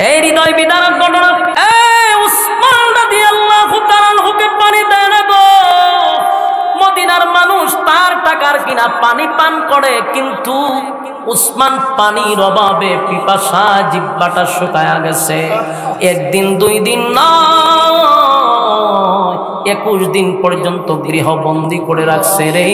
এই হৃদয় বিদারক ঘটনা। উসমান রাদিয়াল্লাহু তাআলা আনহুকে পানি দেয় না গো। মদিনার মানুষ তার টাকার কিনা পানি পান করে, কিন্তু উসমান পানির অভাবে পিপাসা জিহ্বাটা শুকায়া গেছে। একদিন দুই দিন নয়, 21 দিন পর্যন্ত গৃহবন্দী করে রাখছে রে।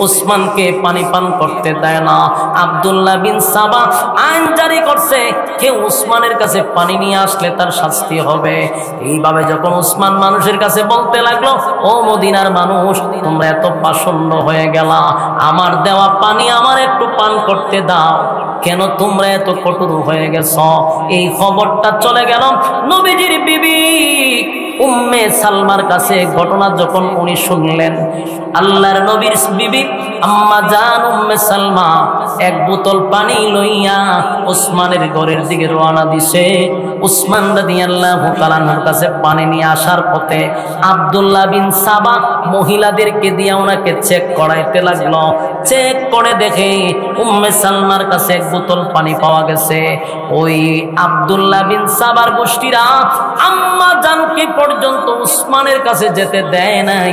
উসমানকে পানি পান করতে দেয় না। আব্দুল্লাহ বিন সাবা আইন জারি করছে, কেউ উসমানের কাছে পানি নিয়ে আসলে তার শাস্তি হবে। এইভাবে যখন উসমান মানুষের কাছে বলতে লাগলো, ও মদিনার মানুষ, তোমরা এত পাষণ্ড হয়ে গেলা, আমার দেওয়া পানি আমার একটু পান করতে দাও, কেন তোমরা এত কঠোর হয়ে গেছ? এই খবরটা চলে গেল নবীজির বিবি উম্মে সালমার কাছে। ঘটনা যখন উনি শুনলেন, আল্লাহর নবীর বিবি আম্মা জান উম্মে সালমা এক বোতল পানি লইয়া উসমানের ঘরের দিকে রওনা দিছে। উসমান রাদিয়াল্লাহু তাআলা আনহুর কাছে পানি নিয়ে আসার পথে আব্দুল্লাহ বিন সাবা মহিলাদেরকে দিয়ে ওনাকে চেক করাইতে লাগলো। চেক করে দেখে উম্মে সালমার কাছে এক বোতল পানি পাওয়া গেছে। ওই আব্দুল্লাহ বিন সাবার গোষ্ঠীরা আম্মা জানকে পর্যন্ত উসমানের কাছে যেতে দেয় নাই,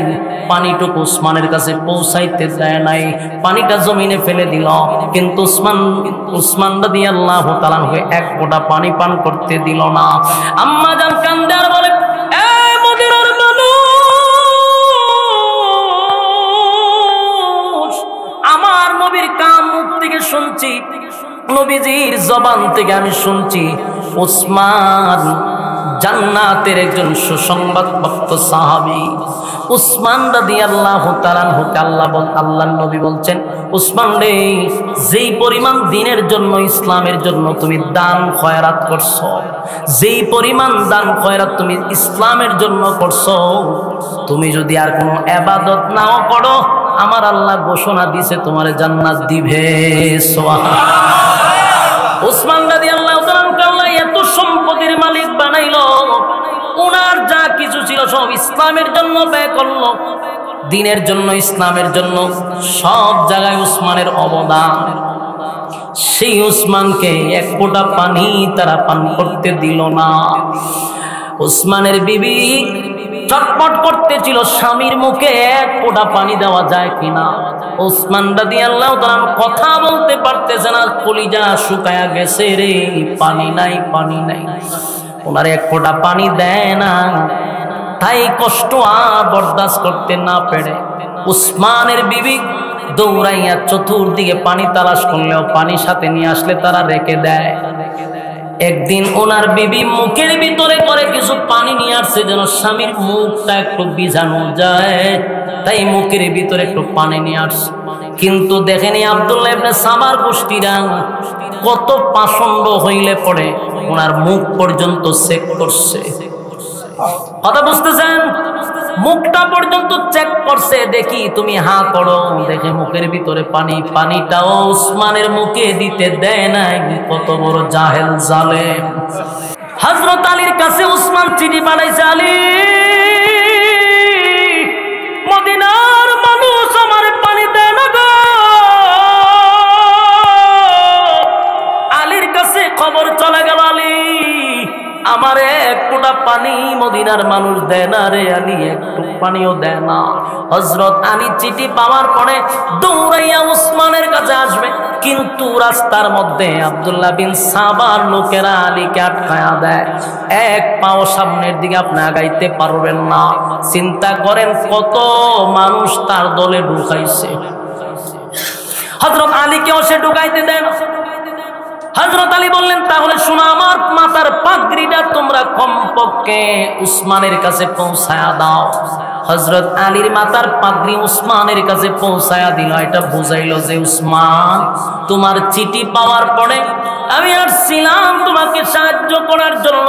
পানিটুকু উসমানের কাছে পৌঁছাইতে দেয় নাই, পানিটা জমিনে ফেলে দিল। কিন্তু উসমান রাদিয়াল্লাহু তাআলা এক ফোঁটা পানি পান করতে দিল না। আম্মা জান কান্দে আর বলে, এ মদিনার মানুষ, আমার নবীর কান মুখ থেকে শুনছি, নবীজির জবান থেকে আমি শুনছি, উসমান জান্নাতের একজন সুসংবাদপ্রাপ্ত সাহাবী। উসমান রাদিয়াল্লাহু তাআলা আনহুকে আল্লাহর নবী বলছেন, উসমান রে, যেই পরিমাণ দ্বীনের জন্য, ইসলামের জন্য তুমি দান খয়রাত করছো, যেই পরিমাণ দান খয়রাত তুমি ইসলামের জন্য করছো, তুমি যদি আর কোনো ইবাদত নাও করো, আমার আল্লাহ ঘোষণা দিয়েছে তোমার জান্নাত দিবে। সুবহানাল্লাহ। উসমান রাদিয়াল্লাহু তাআলা আল্লাহ এত সম্পদের মালিক বানাইলো, ওনার যা কিছু ছিল সব ইসলামের জন্য ব্যয় করলো, দ্বীনের জন্য, ইসলামের জন্য, সব জায়গায় উসমানের অবদান। সেই উসমানকে এক ফোঁটা পানি তারা পান করতে দিল না। উসমানের বিবি চটপট করতেছিল, স্বামীর মুখে এক ফোঁটা পানি দেওয়া যায় কিনা। উসমান রাদিয়াল্লাহু তাআলা কথা বলতে পারতেছে না, কলিজা শুকায়া গেছে রে, পানি নাই, পানি নাই। ওনার এক ফোঁটা পানি দেয় না। তাই কষ্ট আর বরদাস্ত করতে না পেরে উসমানের বিবি দৌড়াইয়া চতুর্দিকে পানি তালাশ করলেও পানি সাথে নিয়ে আসলে তারা রেখে দেয়। একদিন ওনার বিবি মুখের ভিতরে করে কিছু পানি নিয়ে আসছে, যেন স্বামীর মুখটা একটু ভিজানো যায়, তাই মুখের ভিতরে একটু পানি নিয়ে আসছে। কিন্তু দেখেনি আব্দুল্লাহ ইবনে সাবার গোষ্ঠীরা কত পাষণ্ড হইলে পড়ে ওনার মুখ পর্যন্ত চেক করছে। কথা বুঝতেছেন? মুখটা পর্যন্ত চেক করছে, দেখি তুমি হা করো, দেখে মুখের ভিতরে পানি, পানিটাও উসমানের মুখে দিতে দেয় নাই। কত বড় জাহেল জালেম। হযরত আলীর কাছে উসমান চিঠি পাঠাইছে, আলী, মদিনার মানুষ আমার পানি দেয় না গো। আলীর কাছে খবর চলে গেল, আলী, আমার এক ফোঁটা পানি মদিনার মানুষ দেয় না রে আলী, একটু পানিও দেয় না। হযরত আলী চিঠি পাওয়ার পরে দৌড়াইয়া উসমানের কাছে আসবে, কিন্তু রাস্তার মধ্যে আব্দুল্লাহ বিন সাবার লোকেরা আলীকে আটকায়া দেয়। এক পাও সামনের দিকে আপনি আগাইতে পারবেন না। চিন্তা করেন কত মানুষ তার দলে ঢুকাইছে। হযরত আলীকেও সে ঢুকাইতে দেন। হযরত আলী বললেন, তাহলে শোনো, আমার মাথার পাগড়িটা তোমরা কমপক্ষে উসমানের কাছে পৌঁছায়া দাও। হযরত আলীর মাথার পাগড়ি উসমানের কাছে পৌঁছায়া দিল। এটা বুঝাইল যে, উসমান, তোমার চিঠি পাওয়ার পরে আমি আসছিলাম তোমাকে সাহায্য করার জন্য,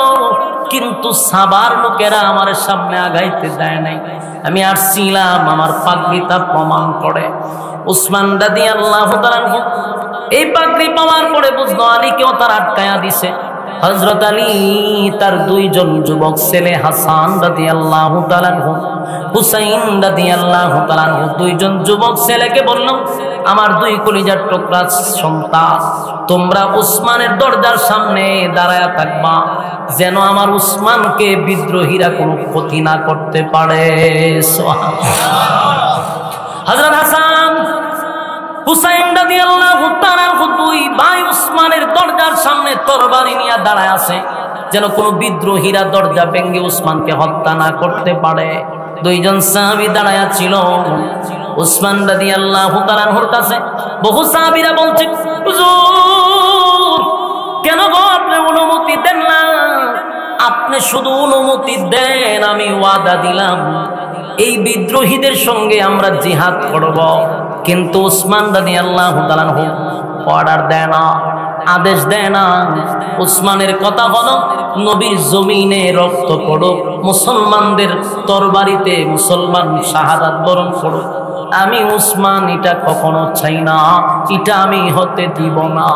কিন্তু সাবার লোকেরা আমার সামনে আগাইতে দেয় নাই। আমি আসছিলাম আমার পাগড়িটা প্রমাণ করে। উসমান রাদিয়াল্লাহু তাআলা এই পাগড়ি পাওয়ার পরে বুঝলো আলীকেও তার আটকায়া দিছে। হযরত আলী তার দুইজন যুবক ছেলে হাসান রাদিয়াল্লাহু তাআলা আনহু, হুসাইন রাদিয়াল্লাহু তাআলা আনহু, দুইজন যুবক ছেলেকে বলল, আমার দুই কলিজার টুকরা সন্তান, তোমরা উসমানের দরজার সামনে দাঁড়ায়া থাকবা, যেন আমার উসমানকে বিদ্রোহীরা কোনো ক্ষতি না করতে পারে। হযরত হাসান হুসাইন রাদিয়াল্লাহু তাআলা দুই ভাই উসমানের দরজার সামনে তরবারি নিয়ে দাঁড়ায় আছে, যেন কোনো বিদ্রোহীরা দরজা ভেঙে উসমানকে হত্যা না করতে পারে। দুইজন সাহাবী দাঁড়ায়া ছিল। উসমান রাদিয়াল্লাহু তাআলার কাছে বহু সাহাবীরা বলছে, হুজুর কেন গো আপনি অনুমতি দেন না? আপনি শুধু অনুমতি দেন, আমি ওয়াদা দিলাম এই বিদ্রোহীদের সঙ্গে আমরা জিহাদ করব। কিন্তু উসমান রাদিয়াল্লাহু তাআলা অর্ডার দেয় না, আদেশ দেয় না। উসমানের কথা হলো নবীর জমিনে রক্ত পড়ুক, মুসলমানদের তরবারিতে মুসলমান শাহাদাত বরণ করুক, আমি উসমান এটা কখনো চাই না, এটা আমি হতে দিব না।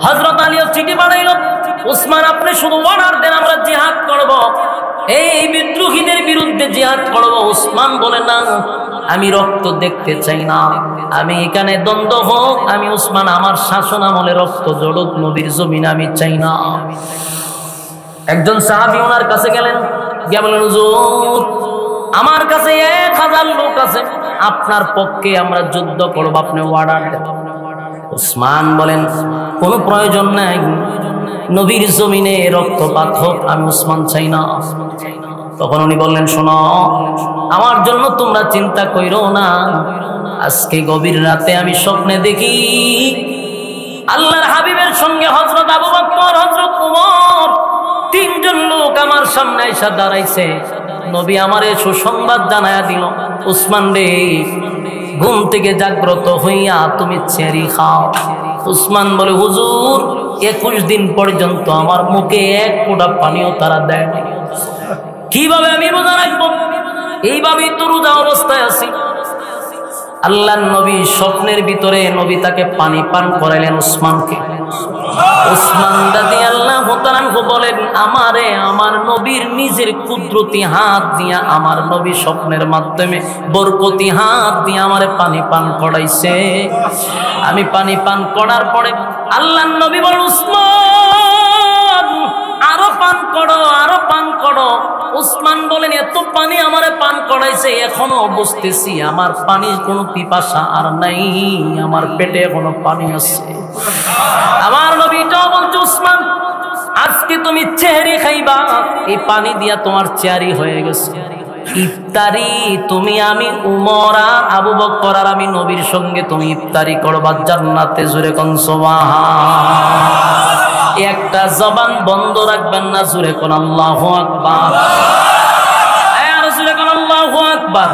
হযরত আলী চিঠি পাঠাইল, উসমান আপনি শুধু অর্ডার দেন, আমরা জিহাদ করব, এই বিদ্রোহীদের বিরুদ্ধে জিহাদ করব। উসমান বলে না, আমি রক্ত দেখতে চাই না, আমি এখানে দ্বন্দ্ব হোক, আমি উসমান আমার শাসন আমলে রক্ত জড়ুক, নবীর জমিন আমি চাই না। একজন সাহাবী ওনার কাছে গেলেন, গিয়ে বলেন, হুজুর আমার কাছে 1000 লোক আছে, আপনার পক্ষে আমরা যুদ্ধ করব, আপনি অর্ডার দেন। উসমান বলেন, কোনো প্রয়োজন নাই, নবীর জমিনে রক্তপাত হোক, আমি উসমান চাই না। তখন উনি বললেন, শোনো, আমার জন্য তোমরা চিন্তা কইরো না, আজকে গভীর রাতে আমি স্বপ্নে দেখি আল্লাহর হাবিবের সঙ্গে হযরত আবু বকর, হযরত ওমর, তিনজন লোক আমার সামনে এসে দাঁড়াইছে। নবী আমারে সুসংবাদ জানায়া দিল, উসমান রে, ঘুম থেকে জাগ্রত হইয়া তুমি চেরি খাও। উসমান বলে, হুজুর 21 দিন পর্যন্ত আমার মুখে এক ফোঁটা পানিও তারা দেয়। কিভাবে আমি রোজা রাখবো? এইভাবেই তো রোজা অবস্থায় আছি। আল্লাহর নবী স্বপ্নের ভিতরে নবী তাকে পানি পান করাইলেন উসমানকে। উসমান রাদিয়াল্লাহু তাআলা বলেন, আমারে আমার নবীর নিজের কুদরতি হাত দিয়া আমার নবী স্বপ্নের মাধ্যমে বরকতি হাত দিয়ে আমারে পানি পান করাইছে। আমি পানি পান করার পরে আল্লাহর নবী বলেন, উসমান আরো পান করো, আরো পান করো। উসমান বলেন, এত পানি আমারে পান করাইছে, এখনো বুঝতেছি আমার পানির কোনো পিপাসা আর নাই, আমার পেটে এখনো পানি আছে। আমার নবীটাও বলছে, উসমান আজকে তুমি চেহারি খাইবা, এই পানি দিয়া তোমার চেহারি হয়ে গেছে। ইফতারি তুমি, আমি, উমর আর আবু বকর আর আমি নবীর সঙ্গে তুমি ইফতারি করবা জান্নাতে। জোরে কোন সুবহান। একটা জবান বন্ধ রাখবেন না, জোরে কোন আল্লাহু আকবার। আর জোরে কোন আল্লাহু আকবার।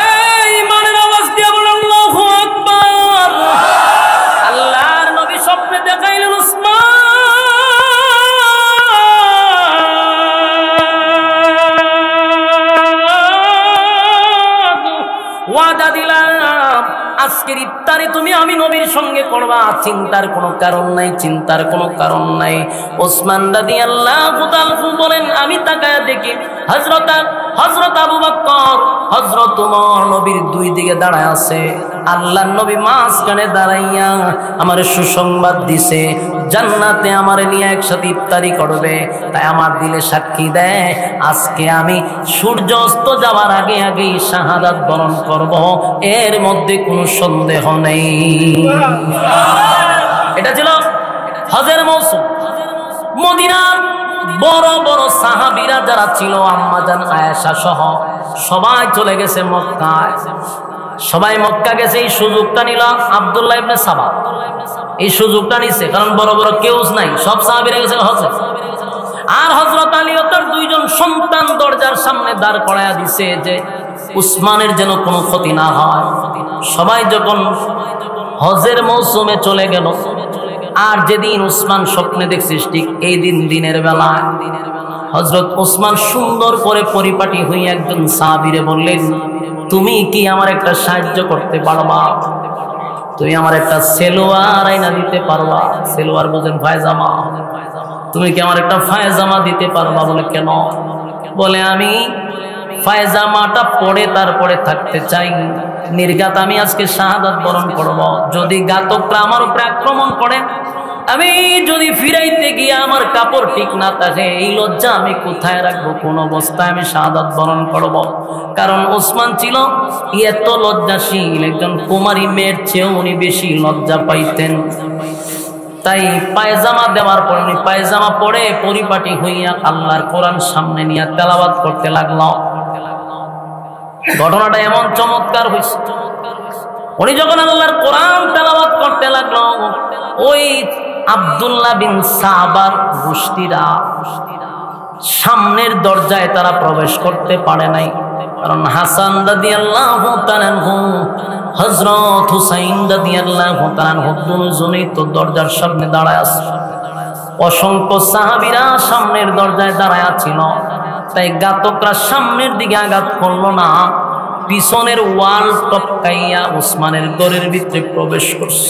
এই ইমানের আওয়াজ দিয়ে বলেন আল্লাহু আকবার। আল্লাহর নবী স্বপ্নে দেখাইলেন, উসমান ওয়াদা দিলাম আজকের ইফতারি তুমি আমি নবীর সঙ্গে করবা, চিন্তার কোনো কারণ নাই, চিন্তার কোনো কারণ নাই। ওসমান রাদিয়াল্লাহু তাআলা বলেন, আমি তাকায়া দেখি হযরত আবু বকর, হযরত ওমর নবীর দুই দিকে দাঁড়ায় আছে। আল্লাহর নবী মাঝখানে দাঁড়াইয়া আমার সুসংবাদ দিছে, জান্নাতে আমার নিয়ে একসাথে ইফতারি করবে। তাই আমার দিলে সাক্ষী দেয়, আজকে আমি সূর্য অস্ত যাওয়ার আগে আগেই শাহাদাত বরণ করব, এর মধ্যে কোনো সন্দেহ নেই। এটা ছিল হজের মৌসুম। মদিনার বড় বড় সাহাবীরা যারা ছিল, আম্মা জান আয়েশা সহ সবাই চলে গেছে মক্কায়। সবাই মক্কা গেছে, এই সুযোগটা নিল আব্দুল্লাহ ইবনে সাবা। এই সুযোগটা নিছে, কারণ বড় বড় কেউ নাই, সব সাহাবীরা গেছে হজে। আর হযরত আলী ও তার দুইজন সন্তান দরজার সামনে দাঁড় করায়া দিছে যে উসমানের যেন কোনো ক্ষতি না হয়। সবাই যখন হজের মৌসুমে চলে গেল, আর যেদিন উসমান স্বপ্নে দেখছিস ঠিক এই দিন দিনের বেলা হযরত উসমান সুন্দর করে পরিপাটি হয়ে একজন সাহাবীরে বললেন, তুমি কি আমার একটা সাহায্য করতে পারবা? তুমি আমার একটা সেলোয়ার আইনা দিতে পারবা? সেলোয়ার বোঝেন পায়জামা। তুমি কি আমার একটা পায়জামা দিতে পারবা? বলে কেন? বলে আমি পায়জামাটা পরে তারপরে থাকতে চাই, নির্ঘাত আমি আজকে শাহাদাত বরণ করব। যদি ঘাতকরা আমার উপরে আক্রমণ করে, আমি যদি ফিরাইতে গিয়ে আমার কাপড় ঠিক না থাকে, এই লজ্জা আমি কোথায় রাখবো? কোন অবস্থায় আমি শাহাদাত বরণ করব? কারণ ওসমান ছিল এত লজ্জাশীল, একজন কুমারী মেয়ের চেয়েও উনি বেশি লজ্জা পাইতেন। তাই পায়জামা দেওয়ার পর উনি পায়জামা পরে পরিপাটি হইয়া আল্লাহর কোরআন সামনে নিয়ে তেলাওয়াত করতে লাগলো। ঘটনাটা এমন চমৎকার হয়েছে, উনি যখন আল্লাহর কোরআন তেলাওয়াত করতে লাগলো, ওই আব্দুল্লাহ বিন সাবার গোষ্ঠীরা সামনের দরজায় তারা প্রবেশ করতে পারে নাই। কারণ হাসান রাদিয়াল্লাহু তাআলা আনহু, হযরত হুসাইন রাদিয়াল্লাহু তাআলা আনহু দুজনেই তো দরজার সামনে দাঁড়ায় আছে। অসংখ্য সাহাবীরা সামনের দরজায় দাঁড়ায় ছিল। তাই ঘাতকরা সামনের দিকে আঘাত করলো না, পিছনের ওয়াল টপকাইয়া ওসমানের ঘরের ভিতরে প্রবেশ করছে।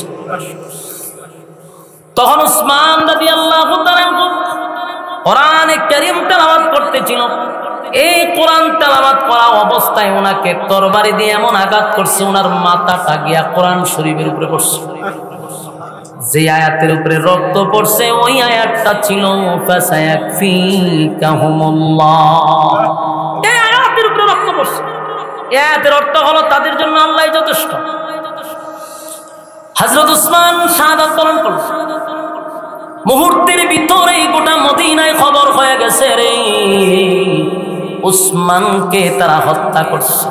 তখন ওসমান রাদিয়াল্লাহু তাআলা কোরআনে কারীম তেলাওয়াত করতেছিল। এই কোরআন তেলাওয়াত করা অবস্থায় ওনাকে তরবারি দিয়ে এমন আঘাত করছে, ওনার মাথাটা গিয়া কোরআন শরীফের উপরে পড়ছে। যে আয়াতের উপরে রক্ত পড়ছে ওই আয়াতটা ছিল ফাসায়াকফিকাহুমুল্লাহ। এই আয়াতের উপরে রক্ত পড়ছে। এই আয়াতের অর্থ হলো তাদের জন্য আল্লাহই যথেষ্ট। হযরত ওসমান শাহাদাত বরণ করলেন। মুহূর্তের ভিতরেই গোটা মদিনায় খবর হয়ে গেছে, রে ওসমানকে তারা হত্যা করছে।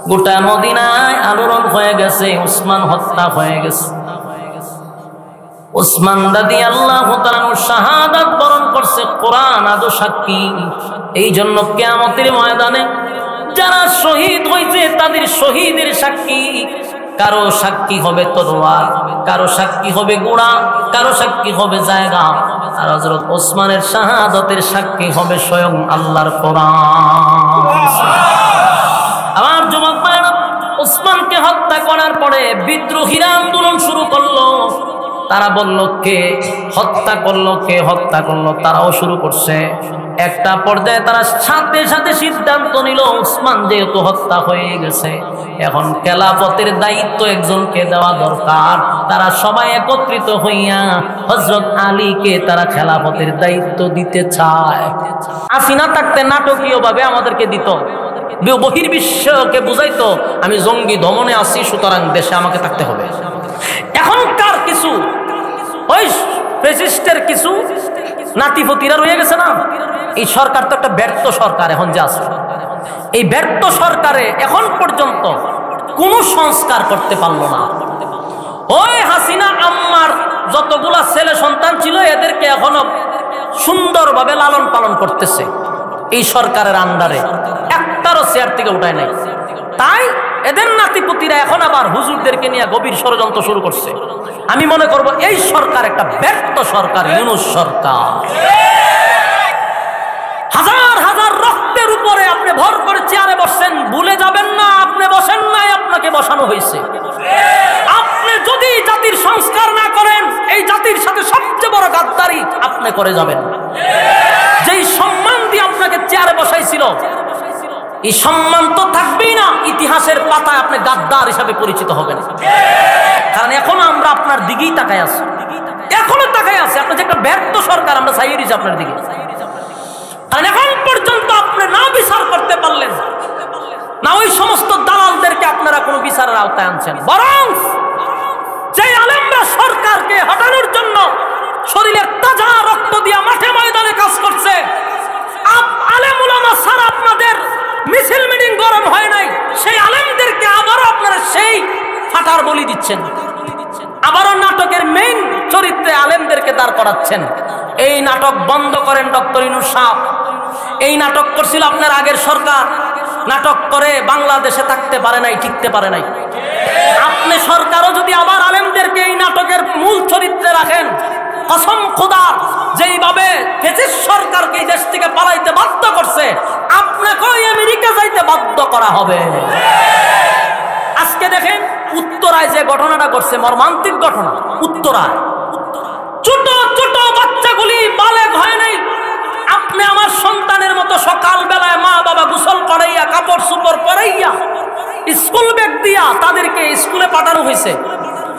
গোটা মদিনায় আলোড়ন হয়ে গেছে, ওসমান হত্যা হয়ে গেছে। ওসমান রাদিয়াল্লাহু তাআলা শাহাদাত বরণ করছে, কোরআন আদৌ সাক্ষী। এই জন্য কিয়ামতের ময়দানে যারা শহীদ হয়েছে তাদের শহীদের সাক্ষী, কারো সাক্ষী হবে তরোয়ার, কারো সাক্ষী হবে গোড়া, কারো সাক্ষী হবে জায়গা, আর হযরত ওসমানের শাহাদাতের সাক্ষী হবে স্বয়ং আল্লাহর কোরআন। আমার যুবক ভাইরা, ওসমানকে হত্যা করার পরে বিদ্রোহীরা আন্দোলন শুরু করলো। তারা বলল কে হত্যা করলো, কে হত্যা করলো, তারাও শুরু করছে। একটা পর্যায়ে তারা সাথে সাথে সিদ্ধান্ত নিল, ওসমান যেহেতু হত্যা হয়ে গেছে, এখন খেলাফতের দায়িত্ব একজনকে দেওয়া দরকার। তারা সবাই একত্রিত হইয়া হযরত আলীকে তারা খেলাফতের দায়িত্ব দিতে চায়। আসিনা থাকতে নাটকীয় ভাবে আমাদেরকে দিত, বহির্বিশ্বকে বুঝাইতো আমি জঙ্গি দমনে আছি, সুতরাং দেশে আমাকে থাকতে হবে। এখনকার কিছু ওই ফ্যাসিস্টের কিছু নাতিপতিরা রয়ে গেছে না, এই সরকার তো একটা ব্যর্থ সরকার এখন যে আছে। এই ব্যর্থ সরকারে এখন পর্যন্ত কোনো সংস্কার করতে পারলো না। ওই হাসিনা আম্মার যতগুলা ছেলে সন্তান ছিল এদেরকে এখনো সুন্দরভাবে লালন পালন করতেছে এই সরকারের আন্ডারে, একটারও চেয়ার থেকে উঠায় নাই। তাই এদের নাতিপুতিরা এখন আবার হুজুরদেরকে নিয়ে গভীর ষড়যন্ত্র শুরু করছে। আমি মনে করব এই সরকার একটা ব্যর্থ সরকার, ইউনূস সরকার। হাজার হাজার রক্তের উপরে আপনি ভর করে চেয়ারে বসছেন, ভুলে যাবেন না আপনি বসেন নাই, আপনাকে বসানো হয়েছে। আপনি যদি জাতির সংস্কার না করেন, এই জাতির সাথে সবচেয়ে বড় গাদ্দারি আপনি করে যাবেন। যেই সম্মান দিয়ে আপনাকে চেয়ারে বসাইছিল, এই সম্মান তো থাকবেই না, ইতিহাসের পাতায় আপনি গাদ্দার হিসাবে পরিচিত হবেন। কারণ এখনো আমরা আপনার দিকেই তাকায় আছি, এখনো তাকায় আছে। আপনি যে একটা ব্যর্থ সরকার, আমরা চাইয়ে দিচ্ছি আপনার দিকে। কারণ এখন পর্যন্ত আপনি না বিচার করতে পারলেন না, ওই সমস্ত দালালদেরকে আপনারা কোনো বিচারের আওতায় আনছেন, বরং যে আলেমরা সরকারকে হটানোর জন্য শরীরের তাজা রক্ত দিয়ে মাঠে ময়দানে কাজ করছে, আলেম উলামা ছাড়া আপনাদের মিছিল মিটিং গরম হয় নাই, সেই আলেমদেরকে আবারও আপনারা সেই ফাটার বলি দিচ্ছেন, আবারও নাটকের মেইন চরিত্রে আলেমদেরকে দাঁড় করাচ্ছেন। এই নাটক বন্ধ করেন ডক্টর ইউনূস সাহেব। এই নাটক করছিল আপনার আগের সরকার, নাটক করে বাংলাদেশে থাকতে পারে নাই, টিকতে পারে নাই। আপনি সরকারও যদি আবার আলেমদেরকে এই নাটকের মূল চরিত্রে রাখেন, কসম খোদার, যেইভাবে ফ্যাসিস্ট সরকারকে এই দেশ থেকে পালাইতে বাধ্য করছে, আপনাকেও আমেরিকা যাইতে বাধ্য করা হবে। আজকে দেখেন উত্তরায় যে ঘটনাটা ঘটছে, মর্মান্তিক ঘটনা। উত্তরায় ছোট ছোট বাচ্চাগুলি বালেগ হয় নাই। আপনি আমার সন্তানের মতো সকাল বেলায় মা বাবা গোসল করাইয়া কাপড় চোপড় পরাইয়া স্কুল ব্যাগ দিয়া তাদেরকে স্কুলে পাঠানো হয়েছে,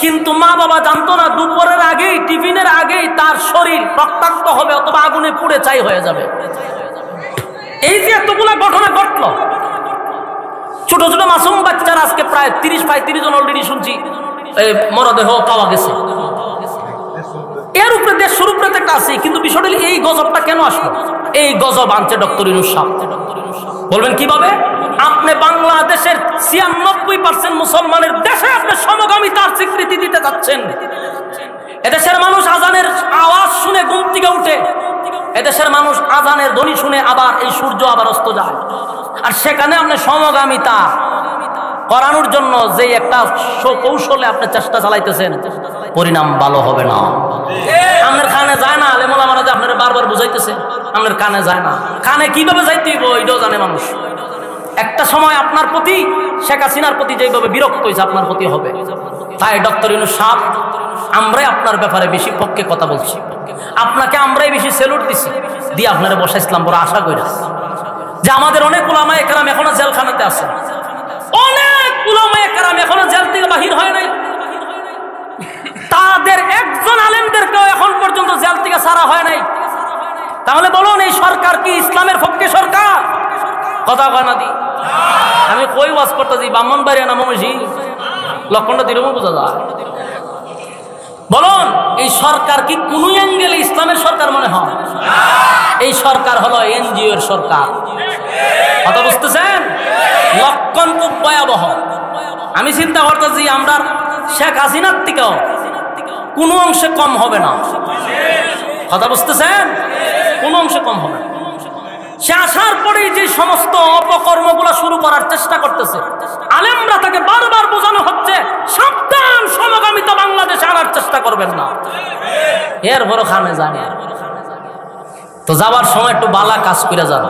কিন্তু মা বাবা জানতো না দুপুরের আগেই টিফিনের আগেই তার শরীর রক্তাক্ত হবে অথবা আগুনে পুড়ে ছাই হয়ে যাবে। এই যে এতগুলা ঘটনা ঘটলো, ছোট ছোট মাসুম বাচ্চারা আজকে প্রায় 30 জন অলরেডি শুনছি মরদেহ পাওয়া গেছে। এর উপরে দেশের উপরে একটা আছে, কিন্তু বিষয়টা এই গজবটা কেন আসলো? এই গজব আনছে ডক্টর ইউনূস সাহেব। বলবেন কিভাবে? আপনি বাংলাদেশের 96% মুসলমানের দেশে আপনি সমগামিতার স্বীকৃতি দিতে যাচ্ছেন। এদেশের মানুষ আজানের আওয়াজ শুনে ঘুম থেকে উঠে, এদেশের মানুষ আজানের ধ্বনি শুনে আবার এই সূর্য আবার অস্ত যায়, আর সেখানে আপনি সমগামিতা করানোর জন্য যে একটা কৌশলে আপনি চেষ্টা চালাইতেছেন, পরিণাম ভালো হবে না। আপনার কানে যায় না, আলেম ওলামারা যে আপনারা বারবার বুঝাইতেছে, আপনার কানে যায় না। কানে কিভাবে যাইতে হইব এটাও জানে মানুষ। একটা সময় আপনার প্রতি শেখ হাসিনার প্রতি যেভাবে বিরক্ত হয়েছে আপনার প্রতি হবে। তাই ডক্টর ইউনূস সাহেব, আমরাই আপনার ব্যাপারে বেশি পক্ষে কথা বলছি, আপনাকে আমরাই বেশি সেলুট দিছি, দিয়ে আপনারা বসাইছিলাম বড় আশা করি যে আমাদের অনেক উলামায়ে কেরাম এখনো জেলখানাতে আছে, অনেক উলামায়ে কেরাম এখনো জেল থেকে বাহির হয় নাই, তাদের একজন আলেমদেরকেও এখন পর্যন্ত জেল থেকে ছাড়া হয় নাই। তাহলে বলুন, এই সরকার কি ইসলামের পক্ষে সরকার? কথা কয় না দি। আমি কই ওয়াজ করতেছি, ব্রাহ্মণবাড়িয়া না মমসি লক্ষণটা দিলেও বোঝা যায়। বলুন, এই সরকার কি কোন অ্যাঙ্গেলে ইসলামের সরকার মনে হয়? এই সরকার হলো এনজিওর সরকার। কথা বুঝতেছেন? লক্ষণ খুব ভয়াবহ। আমি চিন্তা করতেছি আমরা শেখ হাসিনার থেকেও কোন অংশে কম হবে না। কথা বুঝতেছেন? কোন অংশে কম হবে না। সে আসার পরেই যে সমস্ত অপকর্মগুলো শুরু করার চেষ্টা করতেছে, আলেমরা তাকে বারবার বোঝানো হচ্ছে সাবধান, সমগামিতা বাংলাদেশে আনার চেষ্টা করবেন না। এর বড় খানে জানে তো যাবার সময় একটু বালা কাজ করে যান।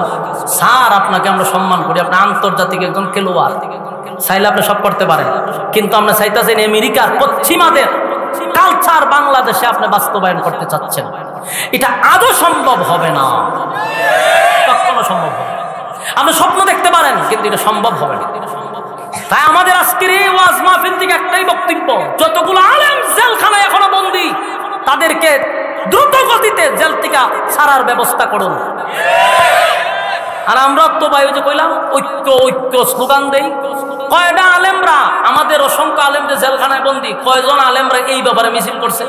স্যার, আপনাকে আমরা সম্মান করি, আপনি আন্তর্জাতিক একজন খেলোয়াড়, চাইলে আপনি সব করতে পারেন, কিন্তু আমরা চাইতেছেন আমেরিকার পশ্চিমাদের কালচার বাংলাদেশে আপনি বাস্তবায়ন করতে চাচ্ছেন, এটা আদৌ সম্ভব হবে না, কখনো সম্ভব হবে না। আপনি স্বপ্ন দেখতে পারেন, কিন্তু এটা সম্ভব হবে না। তাই আমাদের আজকের এই ওয়াজ মাহফিল থেকে একটাই বক্তব্য, যতগুলো আলেম জেলখানায় এখনো বন্দী, তাদেরকে দ্রুত গতিতে জেল থেকে ছাড়ার ব্যবস্থা করুন। আর আমরা তো ভাই যে কইলাম ঐক্য ঐক্য স্লোগান দেই, কয়টা আলেমরা আমাদের অসংখ্য আলেম যে জেলখানায় বন্দী, কয়জন আলেমরা এই ব্যাপারে মিছিল করছে,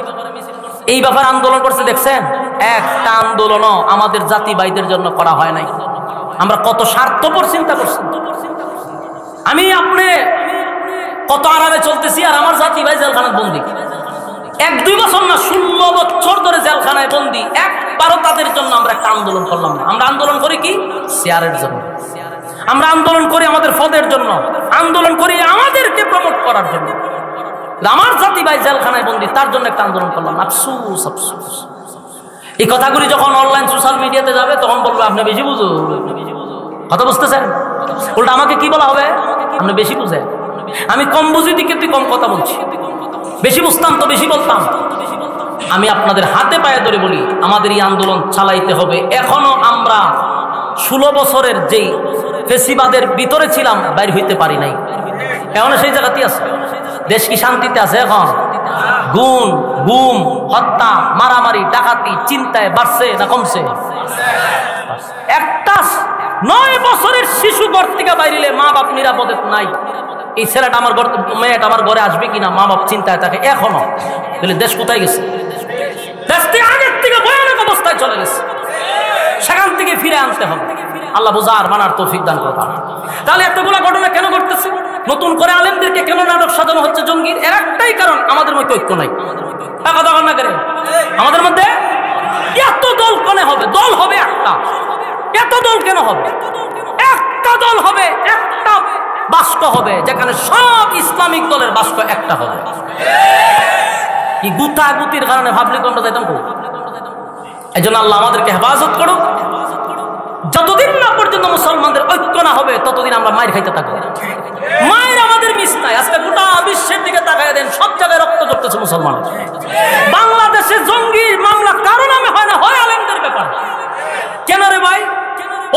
এই ব্যাপারে আন্দোলন করছে দেখছেন? একটা আন্দোলনও আমাদের জাতি ভাইদের জন্য করা হয় নাই। আমরা কত স্বার্থপর চিন্তা করছি। আমি আপনি কত আরামে চলতেছি, আর আমার জাতি ভাই জেলখানায় বন্দী। 1-2 বছর না, 16 বছর ধরে জেলখানায় বন্দী। একবারও তাদের জন্য আমরা একটা আন্দোলন করলাম না। আমরা আন্দোলন করি কি? শেয়ারের জন্য। আমরা আন্দোলন করি আমাদের পদের জন্য, আন্দোলন করি আমাদেরকে প্রমোট করার জন্য। আমার জাতি ভাই জেলখানায় বন্দী, তার জন্য একটা আন্দোলন করলাম। আফসোস আফসোস। এই কথাগুলি যখন অনলাইন সোশ্যাল মিডিয়াতে যাবে, তখন বলবে আপনি বেশি বুঝুন। কথা বুঝতেছেন? উল্টা আমাকে কি বলা হবে? আপনি বেশি বুঝেন। আমি কম বুঝি দিকে তুই কম কথা বলছি, বেশি বুঝতাম তো বেশি বলতাম। আমি আপনাদের হাতে পায়ে ধরে বলি, আমাদের এই আন্দোলন চালাইতে হবে। এখনো আমরা 16 বছরের যেই ফেসিবাদের ভিতরে ছিলাম, বাইর হইতে পারি নাই। এখনো সেই জায়গাতেই আছে। দেশ কি শান্তিতে আছে? এখন গুম গুম হত্যা মারামারি ডাকাতি চিন্তায় বাড়ছে না কমছে? একটা 9 বছরের শিশু ঘর থেকে বাইরে মা বাপ নিরাপদে নাই। এই ছেলেটা আমার ঘর, মেয়েটা আমার ঘরে আসবে কিনা মা বাপ চিন্তায় থাকে এখনো। তাহলে দেশ কোথায় গেছে? দেশটি আগের থেকে ভয়ানক অবস্থায় চলে গেছে, সেখান থেকে ফিরে আনতে হবে। আল্লাহ বুঝার মানার তৌফিক দান করবেন। তাহলে এতগুলো ঘটনা কেন ঘটতেছে? নতুন করে আলেমদেরকে কেন নাটক সাজানো হচ্ছে জঙ্গির? এর একটাই কারণ, আমাদের মধ্যে ঐক্য নাই। কথা না করে আমাদের মধ্যে এত দল কেন হবে? দল হবে একটা, এত দল কেন হবে? একটা দল হবে, একটা বাস্ক হবে, যেখানে সব ইসলামিক দলের বাস্ক একটা হবে। কি গুতাগুতির কারণে ভাবলি আমরা যাইতাম। এই জন্য আল্লাহ আমাদেরকে হেফাজত করুক। যতদিন না পর্যন্ত মুসলমানদের ঐক্য না হবে, ততদিন আমরা মায়ের খাইতে থাকবো। মায়ের আমাদের মিস নাই। আজকে গোটা সারা বিশ্বের দিকে তাকায় দেন, সব জায়গায় রক্ত ঝরতেছে মুসলমান। বাংলাদেশে জঙ্গি মামলা কারো নামে হয় না, হয় আলেমদের ব্যাপার। কেন রে ভাই?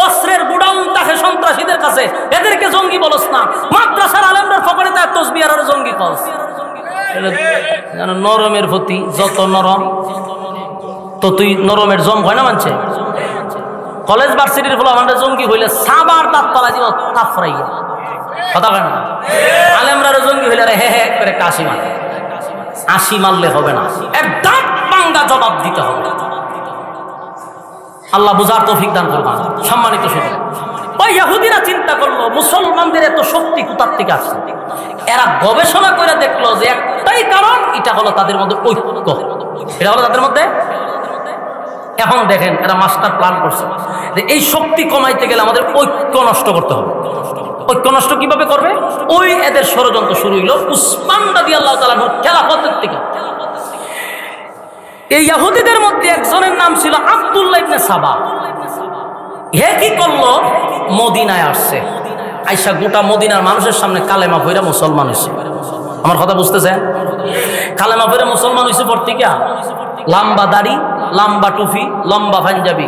অস্ত্রের গুডাউন থাকে সন্ত্রাসীদের কাছে, এদেরকে জঙ্গি বলস না। মাদ্রাসার আলেমদের ফকরে তার তসবিহ আর জঙ্গি কস। নরমের প্রতি যত নরম ততই নরমের জম হয় না মানছে। কলেজ ভার্সিটির ফলে আমাদের জঙ্গি হইলে সাবার দাঁত পালা দিব তাফরাইয়া কথা কেন। আলেমরা জঙ্গি হইলে হে হে করে কাশি মারে, আশি মারলে হবে না, এক দাঁত ভাঙ্গা জবাব দিতে হবে। আল্লাহ বুঝার তৌফিক দান করবেন। সম্মানিত শুধু ওই ইহুদিরা চিন্তা করলো মুসলমানদের এত শক্তি কোথার থেকে আসছে। এরা গবেষণা করে দেখলো যে একটাই কারণ, এটা হলো তাদের মধ্যে ঐক্য। এটা হলো তাদের মধ্যে। এখন দেখেন এরা মাস্টার প্ল্যান করছে যে এই শক্তি কমাইতে গেলে আমাদের ঐক্য নষ্ট করতে হবে। ঐক্য নষ্ট কিভাবে করবে? ওই এদের ষড়যন্ত্র শুরু হইল উসমান রাদিয়াল্লাহু তাআলা খেলাফতের থেকে। এই ইহুদিদের মধ্যে একজনের নাম ছিল আব্দুল্লাহ ইবনে সাবা। হে কি করলো? মদিনায় আসছে, আইসা গোটা মদিনার মানুষের সামনে কালেমা পড়ে মুসলমান হয়েছে। আমার কথা বুঝতেছেন? কালেমা পড়ে মুসলমান হয়েছে পর্তিকা। লম্বা দাড়ি, লম্বা টুপি, লম্বা পাঞ্জাবি,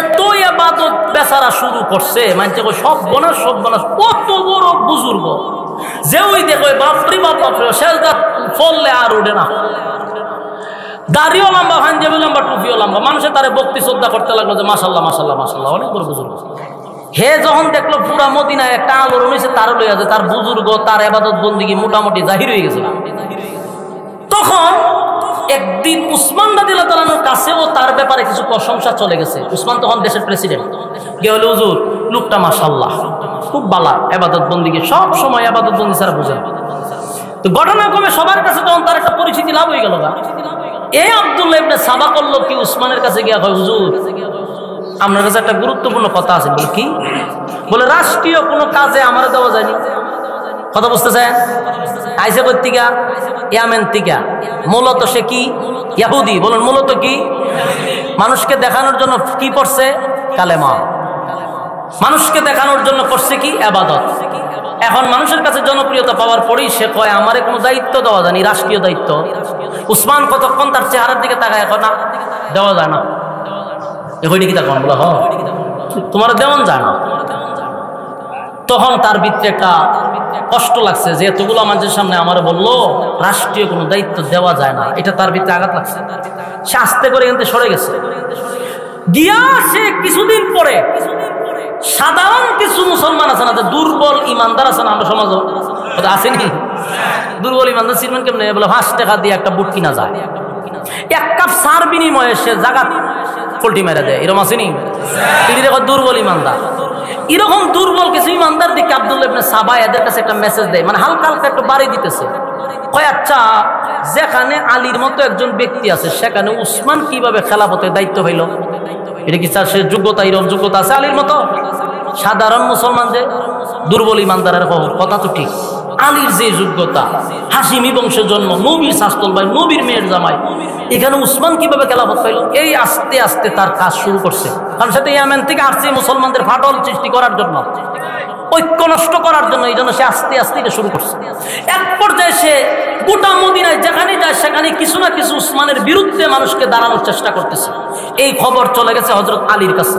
এত ইবাদত বেচারা শুরু করছে। মানছে সব বনাস সব বনাস, কত বড় বুজুর্গ যে ওই দেখো বাপরি বাপ বাপরে সেজদা ফললে আর উঠে না। দাড়িও লম্বা, পাঞ্জাবি লম্বা, টুপিও লম্বা। মানুষের তারে ভক্তি শ্রদ্ধা করতে লাগলো যে মাশাল্লাহ মাশাল্লাহ মাশাল্লাহ, অনেক বড় বুজুর্গ। হে যখন দেখলো পুরা মদিনায় একটা আলোড়ন হয়েছে, তারও লইয়া যে তার বুজুর্গ, তার ইবাদত বন্দিগি মোটামুটি জাহির হয়ে গেছিল। তখন একদিন উসমান রাদিয়াল্লাহু তাআলার কাছেও তার ব্যাপারে কিছু প্রশংসা চলে গেছে। উসমান তখন দেশের প্রেসিডেন্ট। কে হলো হুজুর, লোকটা মাশাআল্লাহ খুব ভালো, ইবাদত বন্দিগি সব সময় ইবাদত বন্দি ছাড়া বুঝে। তো ঘটনাক্রমে সবার কাছে তখন তার একটা পরিচিতি লাভ হয়ে গেল। এই আব্দুল্লাহ ইবনে সাবা করলো কি, উসমানের কাছে গিয়া কয় হুজুর আপনার কাছে একটা গুরুত্বপূর্ণ কথা আছে। বলে কি? বলে রাষ্ট্রীয় কোনো কাজে আমার দেওয়া যায়নি। কথা বুঝতেছেন? আইসে কর্তিকা ইয়ামেন তিকা, মূলত সে কি ইহুদি। বলুন মূলত কি? মানুষকে দেখানোর জন্য কি করছে? কালেমা। মানুষকে দেখানোর জন্য করছে কি? ইবাদত। এখন মানুষের কাছে জনপ্রিয়তা পাওয়ার পরেই সে কয় আমারে কোনো দায়িত্ব দেওয়া যায়নি, রাষ্ট্রীয় দায়িত্ব। উসমান কতক্ষণ তার চেহারার দিকে তাকায়, এখন না দেওয়া যায় না। এগুলি কি তখন বলে হ তোমার দেওয়ান যায় না। তখন তার ভিতরে একটা কষ্ট লাগছে যে এতগুলো মানুষের সামনে আমার বললো রাষ্ট্রীয় কোনো দায়িত্ব দেওয়া যায় না, এটা তার ভিতরে আঘাত লাগছে। সে আস্তে করে কিন্তু সরে গেছে। গিয়া সে কিছুদিন পরে সাধারণ কিছু মুসলমান আছে না, দুর্বল ইমানদার আছে না, আমরা সমাজ আসেনি দুর্বল ইমানদার চিনবেন কেমন? বলে 5 টাকা দিয়ে একটা বুট কিনা যায়, 1 কাপ সার বিনিময়ে সে জাগাত পোল্টি মেরে দেয়, এরকম আসেনি? দুর্বল ইমানদার। এরকম দুর্বল কিছু ইমানদার দিকে আব্দুল্লাহ ইবনে সাবা এদের কাছে একটা মেসেজ দেয়, মানে হালকা হালকা একটু বাড়ি দিতেছে। কয় আচ্ছা যেখানে আলীর মতো একজন ব্যক্তি আছে সেখানে উসমান কিভাবে খেলাফতের দায়িত্ব হইল? এটা কি সে যোগ্যতা, এরকম যোগ্যতা আছে আলীর মতো? সাধারণ মুসলমান যে দুর্বল ইমানদারের কথা তো ঠিক। আলীর যে যোগ্যতা, হাশিমি বংশের জন্ম, নবীর শাস্তল ভাই, নবীর মেয়ের জামাই, এখানে উসমান কিভাবে খেলাফত পাইল? এই আস্তে আস্তে তার কাজ শুরু করছে। কারণ সেটা ইয়ামেন থেকে আসছে মুসলমানদের ফাটল সৃষ্টি করার জন্য, ঐক্য নষ্ট করার জন্য। এই জন্য সে আস্তে আস্তে এটা শুরু করছে। এক পর্যায়ে সে গোটা মদিনায় যেখানে যায় সেখানে কিছু না কিছু উসমানের বিরুদ্ধে মানুষকে দাঁড়ানোর চেষ্টা করতেছে। এই খবর চলে গেছে হযরত আলীর কাছে।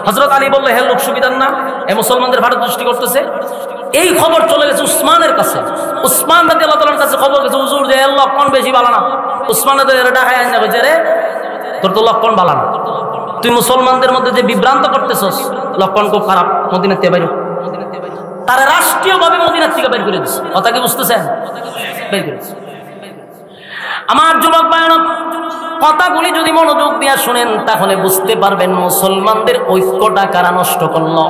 হযরত আলী বললে হে লোক সুবিধার না, এ মুসলমানদের ফাটল সৃষ্টি করতেছে। এই খবর চলে গেছে উসমানের কাছে। উসমান রাদিয়াল্লাহু তাআলার কাছে খবর গেছে হুজুর যে এর লক্ষণ বেশি ভালো না। উসমান রাদিয়াল্লাহু তাআলা ঢাকায় আনতে কইছে রে তোর তো লক্ষণ ভালো না, তুই মুসলমানদের মধ্যে যে বিভ্রান্ত করতেছস লক্ষণ খুব খারাপ, মদিনা থেকে বাইরে। তারা রাষ্ট্রীয়ভাবে মদিনা থেকে বের করে দিচ্ছে। কথা কি বুঝতেছেন? বের করে দিচ্ছে। আমার যুবক ভাইরা কথাগুলি যদি মনোযোগ দিয়ে শুনেন তাহলে বুঝতে পারবেন মুসলমানদের ঐক্যটা কারা নষ্ট করলো।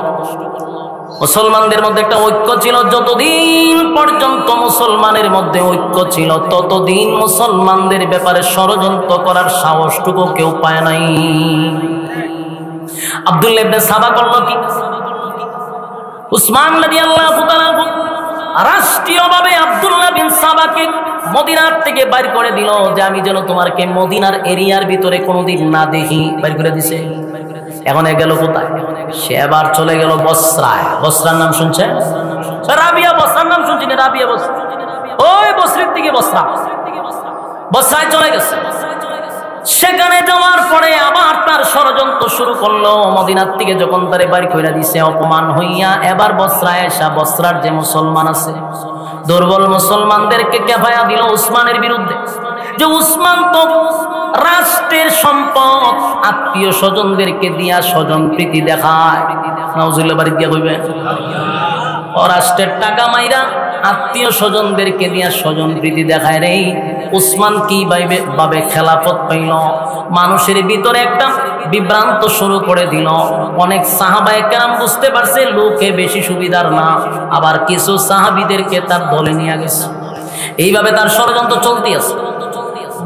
মুসলমানদের মধ্যে একটা ঐক্য ছিল, যতদিন পর্যন্ত মুসলমানের মধ্যে ঐক্য ছিল ততদিন মুসলমানদের ব্যাপারে ষড়যন্ত্র করার সাহসটুকু কেউ পায় নাই। আব্দুল্লাহ ইবনে সাবা করলো কি? উসমান রাদিয়াল্লাহু তাআলা রাষ্ট্রীয়ভাবে আব্দুল্লাহ বিন সাবাকে মদিনার থেকে বাইর করে দিল যে আমি যেন তোমাকে মদিনার এরিয়ার ভিতরে কোনোদিন না দেখি, বাইর করে দিছে। এখন গেল কোথায়? সে আবার চলে গেল বসরায়। বসরার নাম শুনছে? রাবিয়া বসরার নাম শুনছি না? রাবিয়া বসরা ওই বসরির দিকে বসরায় চলে গেছে। সেখানে যাওয়ার পরে আবার তার ষড়যন্ত্র শুরু করলো। মদিনার থেকে যখন তারে বাড়ি কইরা দিছে অপমান হইয়া, এবার বসরায় এসা বসরার যে মুসলমান আছে দুর্বল মুসলমানদেরকে কেফায়া দিল উসমানের বিরুদ্ধে, যে উসমান তো রাষ্ট্রের সম্পদ আত্মীয় স্বজনদেরকে দিয়া স্বজন প্রীতি দেখায়। নাউজুবিল্লাহ বাড়ি দিয়া কইবেন, ও রাষ্ট্রের টাকা মাইরা আত্মীয় স্বজনদেরকে দিয়া স্বজন প্রীতি দেখায় রে। উসমান কি ভাবে খেলাফত পাইল, মানুষের ভিতরে একটা বিভ্রান্ত শুরু করে দিল। অনেক সাহাবায়ে কেরাম বুঝতে পারছে লোকে বেশি সুবিধার না, আবার কিছু সাহাবীদেরকে তার দলে নিয়ে গেছে। এইভাবে তার ষড়যন্ত্র চলতে আছে।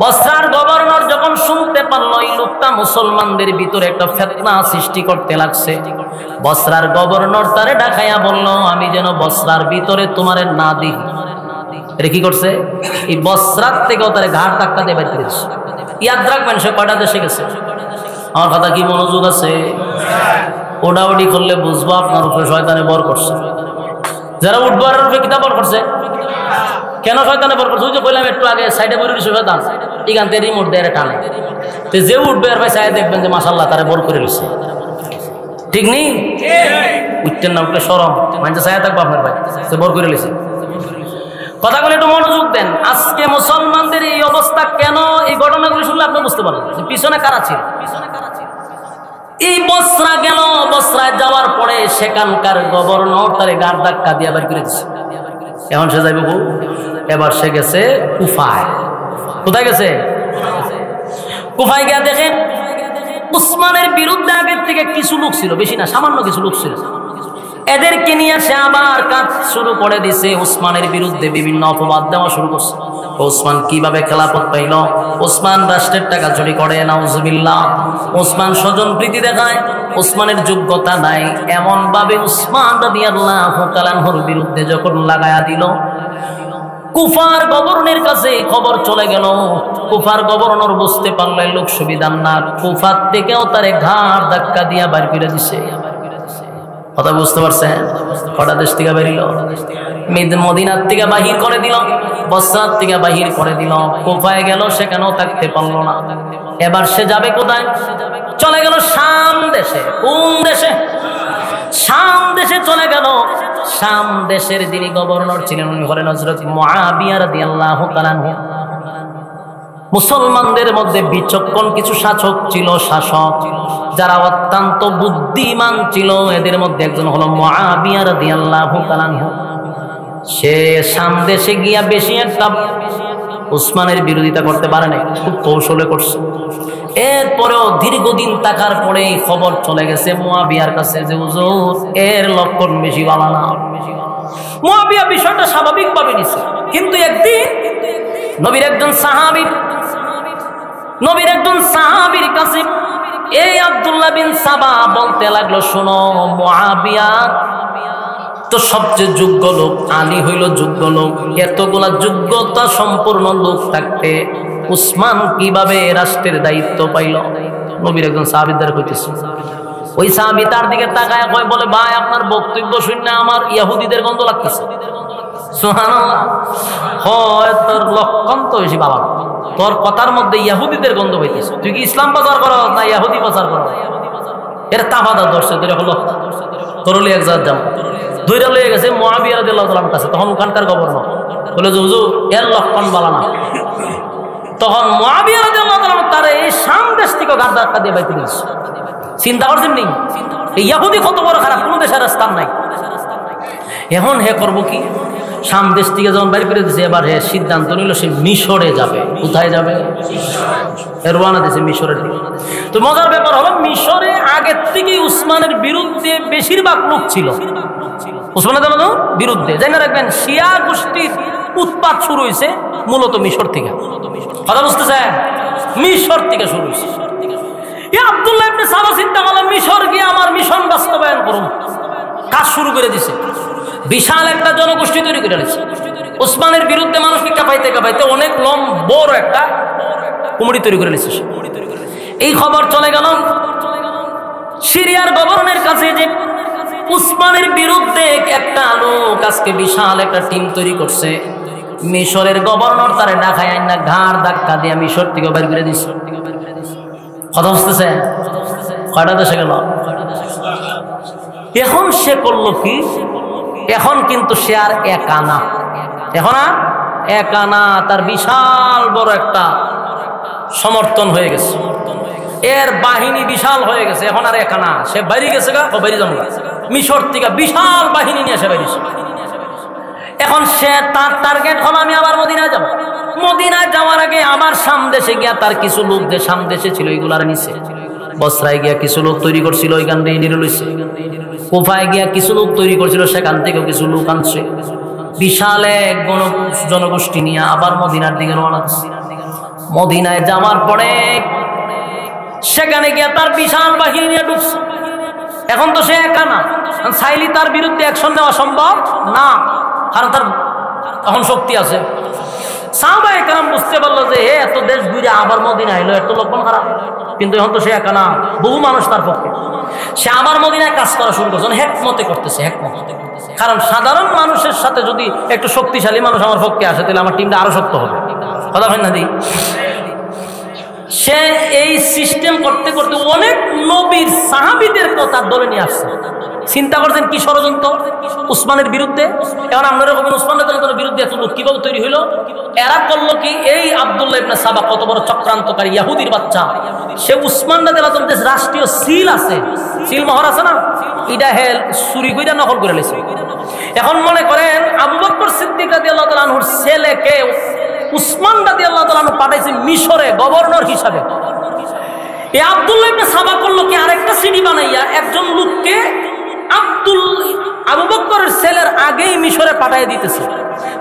বসরার গভর্নর যখন শুনতে পারলো এই লোকটা মুসলমানদের ভিতরে একটা ফিতনা সৃষ্টি করতে লাগছে, বসরার গভর্নর তারে ডাকাইয়া বলল, আমি যেন বসরার ভিতরে তোমারে না দিই। এটা কি করছে? এই বসরার থেকেও তারে ঘাট ধাক্কা দিয়ে বের করে দিচ্ছে। ইয়াদ রাখবেন সে কয়টা দেশে গেছে। আমার কথা কি মনোযোগ আছে? ওডাউডি করলে বুঝবো আপনার উপরে শয়তানে বর করছে। যারা উঠবার উপরে কিতাব বর করছে, কেন শয়তানে বর করছে? ওই যে বললাম একটু আগে সাইডে বলে দিচ্ছে শয়তান, এখান থেকে রিমোট দেয় টানে। তো যে উঠবে আর ভাই সাইডে দেখবেন যে মাশাআল্লাহ তারে বর করে রয়েছে। ঠিক নেই? উঠতেন না, উঠলে সরম মানে সাইডে থাকবো আপনার ভাই, সে বর করে রয়েছে। কথাগুলো একটু মনোযোগ দেন। আজকে মুসলমানদের এই অবস্থা কেন? এই ঘটনাগুলো শুনলে আপনি বুঝতে পারবেন পিছনে কারা ছিল। এই বসরা গেল, বসরায় যাওয়ার পরে সেখানকার গভর্নর তারে গাড় ধাক্কা দিয়ে বের করে দিচ্ছে। এখন সে যাইব, এবার সে গেছে কুফায়। কোথায় গেছে? কুফায় গিয়া দেখেন উসমানের বিরুদ্ধে আগের থেকে কিছু লোক ছিল, বেশি না, সামান্য কিছু লোক ছিল। এদেরকে নিয়ে সে আবার কাজ শুরু করে দিছে, উসমানের বিরুদ্ধে বিভিন্ন অপবাদ দেওয়া শুরু করছে। উসমান কিভাবে খেলাফত পাইল, উসমান রাষ্ট্রের টাকা চুরি করে, নাউজুবিল্লাহ, উসমান স্বজন প্রীতি দেখায়, উসমানের যোগ্যতা নাই, এমন ভাবে উসমান রাদিয়াল্লাহু তাআলা আনহুর বিরুদ্ধে যখন লাগায়া দিল, কুফার গভর্নরের কাছে খবর চলে গেল। কুফার গভর্নর বুঝতে পারলেন লোক সুবিধার না, কুফার থেকেও তারে ঘাড় ধাক্কা দিয়া বাইর করে দিছে। কথা বুঝতে পারছেন? কটা দেশ থেকে বেরিল? মদিনার থেকে বাহির করে দিল, বসরার থেকে বাহির করে দিল, কুফায় গেল, সেখানেও থাকতে পারলো না। এবার সে যাবে কোথায়? চলে গেল শাম দেশে। কোন দেশে? শাম দেশে চলে গেল। শাম দেশের যিনি গভর্নর ছিলেন উনি হলেন হযরত মুআবিয়া রাদিয়াল্লাহু তাআলা আনহু। মুসলমানদের মধ্যে বিচক্ষণ কিছু শাসক ছিল, যারা অত্যন্ত বুদ্ধিমান ছিল। এদের মধ্যে একজন হলো মুআবিয়া রাদিয়াল্লাহু তাআলা আনহু। সে শাম দেশে গিয়া বেশি একটা উসমানের বিরোধিতা করতে পারে নাই, খুব কৌশলে করছে। এরপরেও দীর্ঘদিন থাকার পরে খবর চলে গেছে মুআবিয়ার কাছে যে হুজুর এর লক্ষণ বেশি ভালো না। মুআবিয়া বিষয়টা স্বাভাবিকভাবে নিছে, কিন্তু একদিন নবীর একজন সাহাবীর কাছে এই আব্দুল্লাহ বিন সাবা বলতে লাগলো, শোনো মুআবিয়া তো সবচেয়ে যোগ্য লোক, আলী হইল যোগ্য লোক, এতগুলা যোগ্যতা সম্পূর্ণ লোক থাকতে উসমান কিভাবে রাষ্ট্রের দায়িত্ব পাইল? নবীর একজন সাহাবীর দ্বারা কইতেছে। ওই সাহাবী তার দিকে তাকায় কয়, বলে ভাই আপনার বক্তব্য শুনে আমার ইহুদিদের গন্ধ লাগতেছে। সুবহানাল্লাহ। হয় তোর লক্ষণ তো বেশি বাবা, তোর কথার মধ্যে ইহুদিদের গন্ধ পাইতেছে। তুই কি ইসলাম প্রচার করো না ইহুদি প্রচার করো? এর তাবাদা দর্শক ধরে হলো তোর এক জাত যাম ধৈর্য লয়ে গেছে মুআবিয়া রাদিয়াল্লাহু তাআলার কাছে। তখন ওখানকার গভর্নর বলে যে হুজুর এর লক্ষণ বালা না। তখন মুআবিয়া রাদিয়াল্লাহু তাআলা তার এই শাম দেশ থেকে গাড় ধাক্কা দিয়ে বাইতে দিয়েছে। চিন্তা করছেন নি এই ইহুদি কত বড় খারাপ, কোনো দেশের স্থান নাই। এখন হে করবো কি? শাম দেশ থেকে যখন বাইর করে দিয়েছে, এবার হে সিদ্ধান্ত নিল সে মিশরে যাবে। কোথায় যাবে? রওনা দিয়েছে মিশরের দিকে। তো মজার ব্যাপার হলো মিশরে আগের থেকেই উসমানের বিরুদ্ধে বেশিরভাগ লোক ছিল, উসমানের বিরুদ্ধে। জানা রাখবেন শিয়া গোষ্ঠীর উৎপাত শুরু হয়েছে মূলত মিশর থেকে। কথা বুঝতেছেন? মিশর থেকে শুরু হয়েছে। আব্দুল্লাহ ইবনে সাবা চিন্তা করলেন মিশর গিয়ে আমার মিশন বাস্তবায়ন করুন। কাজ শুরু করে দিছে, বিশাল একটা জনগোষ্ঠী তৈরি করে দিচ্ছে। উসমানের বিরুদ্ধে মানুষকে কাঁপাইতে কাঁপাইতে অনেক বড় একটা কুমড়ি তৈরি করে নিচ্ছে। এই খবর চলে গেল সিরিয়ার গভর্নরের কাছে যে উসমানের বিরুদ্ধে একটা লোক আজকে বিশাল একটা টিম তৈরি করছে, মিশরের গভর্নর তারে ঢাকায় আইনা ঘাড় ধাক্কা দিয়ে মিশর থেকে বের করে দিচ্ছে। কথা বুঝতেছে? কয়টা দেশে গেল? এখন সে করলো কি? এখন কিন্তু সে আর একা না, এখন আর একা না, তার বিশাল বড় একটা সমর্থন হয়ে গেছে, এর বাহিনী বিশাল হয়ে গেছে। এখন আর একা না, সে বাইরে গেছে গা, ও বাইরে যাবো মিশর থেকে বিশাল বাহিনী নিয়ে সে বাইরেছে। এখন সে তার টার্গেট হলো আমি আবার মদিনায় যাব। মদিনায় যাওয়ার আগে আবার সামদেশে গিয়া তার কিছু লোক যে সামদেশে ছিল এগুলার নিচে, বসরায় গিয়া কিছু লোক তৈরি করছিল, ওইখান থেকে নিয়ে লইছে। কুফায় গিয়া কিছু লোক তৈরি করছিল, সেখান থেকেও কিছু লোক আনছে। বিশাল এক জনগোষ্ঠী নিয়ে আবার মদিনার দিকে রওনা দিচ্ছে। মদিনায় যাওয়ার পরে সেখানে গিয়া তার বিশাল বাহিনী নিয়ে ঢুকছে। এখন তো সে একা না, চাইলে তার বিরুদ্ধে অ্যাকশন নেওয়া সম্ভব না, কারণ তার এখন শক্তি আছে। সাহাবায়ে কেরাম বুঝতে পারলো যে এত দেশ ঘুরে আবার মদিনায় এলো, এত লক্ষণ খারাপ। কিন্তু এখন তো সে একা না, বহু মানুষ তার পক্ষে। সে আবার মদিনায় কাজ করা শুরু করছে, হেকমতে করতেছে, হেকমত। কারণ সাধারণ মানুষের সাথে যদি একটু শক্তিশালী মানুষ আমার পক্ষে আসে, তাহলে আমার টিমটা আরো শক্ত হবে। কথা হয় না দি? সে এই সিস্টেম করতে করতে অনেক নবীর সাহাবীদের কথা দলে নিয়ে আসছে। চিন্তা করছেন কি ষড়যন্ত্র উসমানের বিরুদ্ধে। এখন আপনারা কবেন উসমান রাদিয়াল্লাহু বিরুদ্ধে এত লোক কিভাবে তৈরি হইল? এরা করলো কি, এই আব্দুল্লাহ ইবনে সাবা কত বড় চক্রান্তকারী ইহুদির বাচ্চা, সে উসমান রাদিয়াল্লাহু আনহু রাষ্ট্রীয় সিল আছে, সিল মোহর আছে না, এটা হেল চুরি কইরা নকল করে লেছে। এখন মনে করেন আবু বকর সিদ্দিক রাদিয়াল্লাহু তাআলা আনহুর ছেলেকে উসমান রাদিয়াল্লাহু তাআলা আনহু পাঠাইছে মিশরে গভর্নর হিসাবে। এই আব্দুল্লাহ ইবনে সাবা করলো কি, আরেকটা সিডি বানাইয়া একজন লোককে আবু বকরের ছেলের আগেই মিশরে পাঠিয়ে দিতেছে।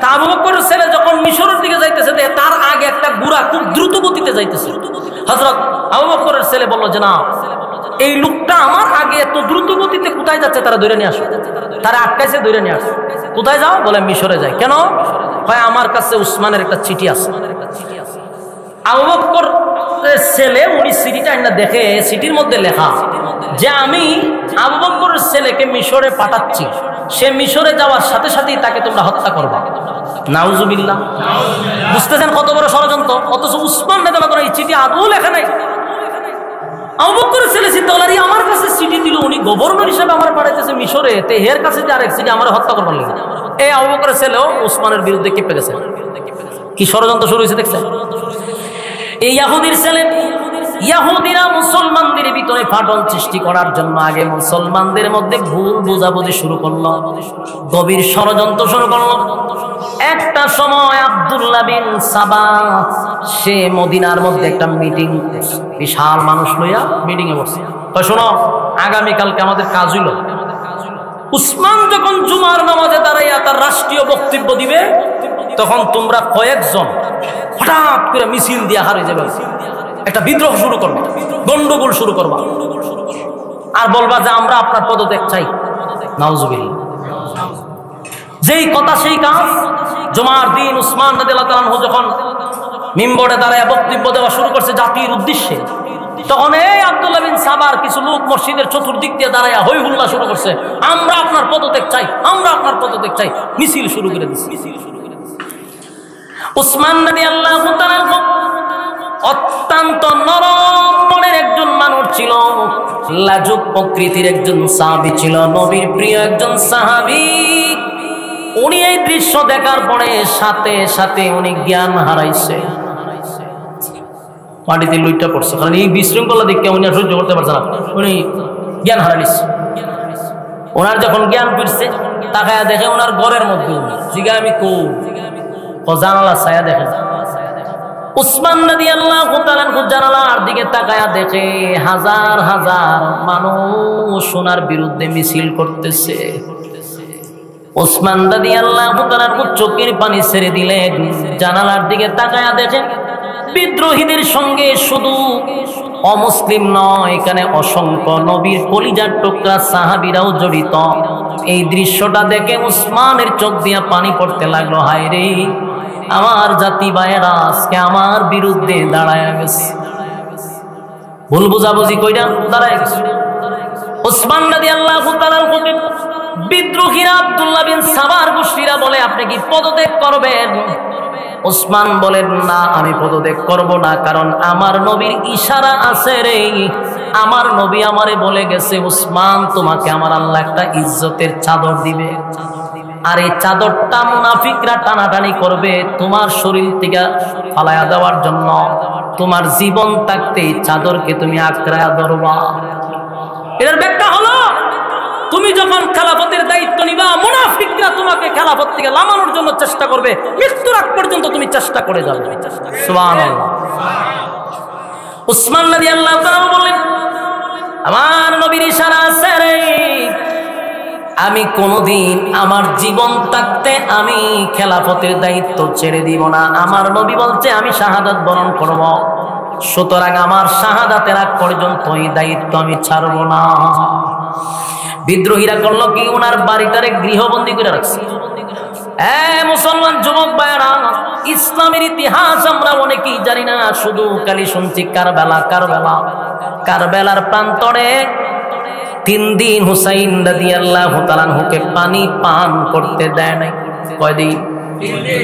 তা আবু বকরের ছেলে যখন মিশরের দিকে যাইতেছে, তার আগে একটা বুড়া খুব দ্রুত গতিতে যাইতেছে। হযরত আবু বকরের ছেলে বলল যে না, এই লোকটা আমার আগে এত দ্রুত গতিতে কোথায় যাচ্ছে, তারা ধরে নিয়ে আসো। তারা আটকাইছে, ধরে নিয়ে আসো। কোথায় যাও? বলে মিশরে যাই। কেন? ভাই আমার কাছে উসমানের একটা চিঠি আছে। আবু বকর ছেলে উনি চিঠিটা না দেখে, চিঠির মধ্যে লেখা যে আমি আবু বকরের ছেলেকে মিশরে পাঠাচ্ছি, সে মিশরে যাওয়ার সাথে সাথেই তাকে তোমরা হত্যা করবা। নাউজুবিল্লাহ। বুঝতেছেন কত বড় ষড়যন্ত্র? অথচ উসমান রাদিয়াল্লাহু আনহু এই চিঠি আদৌ লেখা নাই। আবু বকরের ছেলে চিন্তা করল, আমার কাছে চিঠি দিল, উনি গভর্নর হিসেবে আমার পাঠাইতেছে মিশরে, তে এর কাছে যে আরেক চিঠি আমার হত্যা করবার লাগে। এই আবু বকরের ছেলেও উসমানের বিরুদ্ধে কেঁপে গেছে। কি ষড়যন্ত্র শুরু হয়েছে দেখছেন? এই ইহুদির ছেলে, ইহুদিরা মুসলমানদের ভিতরে ফাটল সৃষ্টি করার জন্য আগে মুসলমানদের মধ্যে ভুল বোঝাবুঝি শুরু করলো, গভীর ষড়যন্ত্র শুরু করলো। একটা সময় আব্দুল্লাহ বিন সাবা সে মদিনার মধ্যে একটা মিটিং, বিশাল মানুষ লইয়া মিটিং এ বসছে। শোনো, আগামীকালকে আমাদের কাজ হইল, উসমান যখন জুমার নামাজে দাঁড়াইয়া তার রাষ্ট্রীয় বক্তব্য দিবে, তখন তোমরা কয়েকজন হঠাৎ করে মিছিল দিয়া হারিয়ে যাবে, একটা বিদ্রোহ শুরু করবা, গন্ডগোল শুরু করবা, আর বলবা যে আমরা আপনার পদত্যাগ চাই। নাউজুবিল্লাহ। যেই কথা সেই কাজ। জুমার দিন উসমান রাদিয়াল্লাহু তাআলা আনহু যখন মিম্বরে দাঁড়ায় বক্তব্য দেওয়া শুরু করছে জাতির উদ্দেশ্যে, তখন এই আব্দুল্লাহ বিন সাবার কিছু লোক মসজিদের চতুর্দিক দিয়ে দাঁড়ায় হই হুল্লা শুরু করছে, আমরা আপনার পদত্যাগ চাই, আমরা আপনার পদত্যাগ চাই, মিছিল শুরু করে দিচ্ছে। উসমান রাদিয়াল্লাহু তাআলা অত্যন্ত নরম মনের একজন মানুষ ছিল, লাজুক প্রকৃতির একজন সাহাবী ছিল, নবীর প্রিয় একজন সাহাবী। উনি এই দৃশ্য দেখার পরে সাথে সাথে উনি জ্ঞান হারাইছে, মাটিতে লুইটা পড়ছে, কারণ এই বিশৃঙ্খলা দেখে উনি আর সহ্য করতে পারছে না, উনি জ্ঞান হারাইছে। ওনার যখন জ্ঞান ফিরছে, তাকায়া দেখে ওনার ঘরের মধ্যে জিগা আমি জানালা ছায়া দেখেন। উসমান রাদিয়াল্লাহু তাআলা আনহু জানালার দিকে তাকায়া দেখে হাজার হাজার মানুষ ওনার বিরুদ্ধে মিছিল করতেছে। উসমান রাদিয়াল্লাহু তাআলা আনহু চোখের পানি ছেড়ে দিলেন, জানালার দিকে তাকায়া দেখে বিদ্রোহীদের সঙ্গে শুধু অমুসলিম নয়, এখানে অসংখ্য নবীর কলিজার টুকরা সাহাবীরাও জড়িত। এই দৃশ্যটা দেখে উসমানের চোখ দিয়া পানি পড়তে লাগলো, হায় রে, আমার জাতি ভাইয়েরা আজকে আমার বিরুদ্ধে দাঁড়ায় গেছে, ভুল বুঝাবুঝি কইরা দাঁড়ায় গেছে। উসমান রাদিয়াল্লাহু তাআলা বিদ্রোহীরা আব্দুল্লাহ বিন সাবার গোষ্ঠীরা বলে, আপনি কি পদত্যাগ করবেন? উসমান বলেন, না আমি পদত্যাগ করব না, কারণ আমার নবীর ইশারা আছে রে। আমার নবী আমারে বলে গেছে, উসমান তোমাকে আমার আল্লাহ একটা ইজ্জতের চাদর দিবে, আর এই চাদরটা মুনাফিকরা টানাটানি করবে তোমার শরীর থেকে ফালায়া দেওয়ার জন্য। তোমার জীবন থাকতে এই চাদরকে তুমি আঁকড়ায়া ধরবা। এর ব্যাখ্যা হলো, তুমি যখন খেলাফতের দায়িত্ব নিবা, মুনাফিকরা তোমাকে খেলাফত থেকে লামানোর জন্য চেষ্টা করবে, মৃত্যুর আগ পর্যন্ত তুমি চেষ্টা করে যাবে। সুবহানাল্লাহ। উসমান রাদিয়াল্লাহু তাআলা বলেন, আমার নবীর ইশারা আছে রে, আমি কোনদিন আমার জীবন থাকতে আমি খেলাফতের দায়িত্ব ছেড়ে দিব না। আমার নবী বলছে আমি শাহাদাত বরণ করব, সুতরাং আমার শাহাদাতের আগ পর্যন্ত এই দায়িত্ব আমি ছাড়ব না। বিদ্রোহীরা করলো কি, ওনার বাড়িটারে গৃহবন্দী করে রাখছে। মুসলমান যুবক ভাইরা, ইসলামের ইতিহাস আমরা অনেকেই জানি না, শুধু খালি শুনছি কারবালা কারবালা। কারবালার প্রান্তরে 3 দিন হুসাইন রাদিয়াল্লাহু তাআলা আনহুকে পানি পান করতে দেয় নাই। কয়দিন? 3 দিন।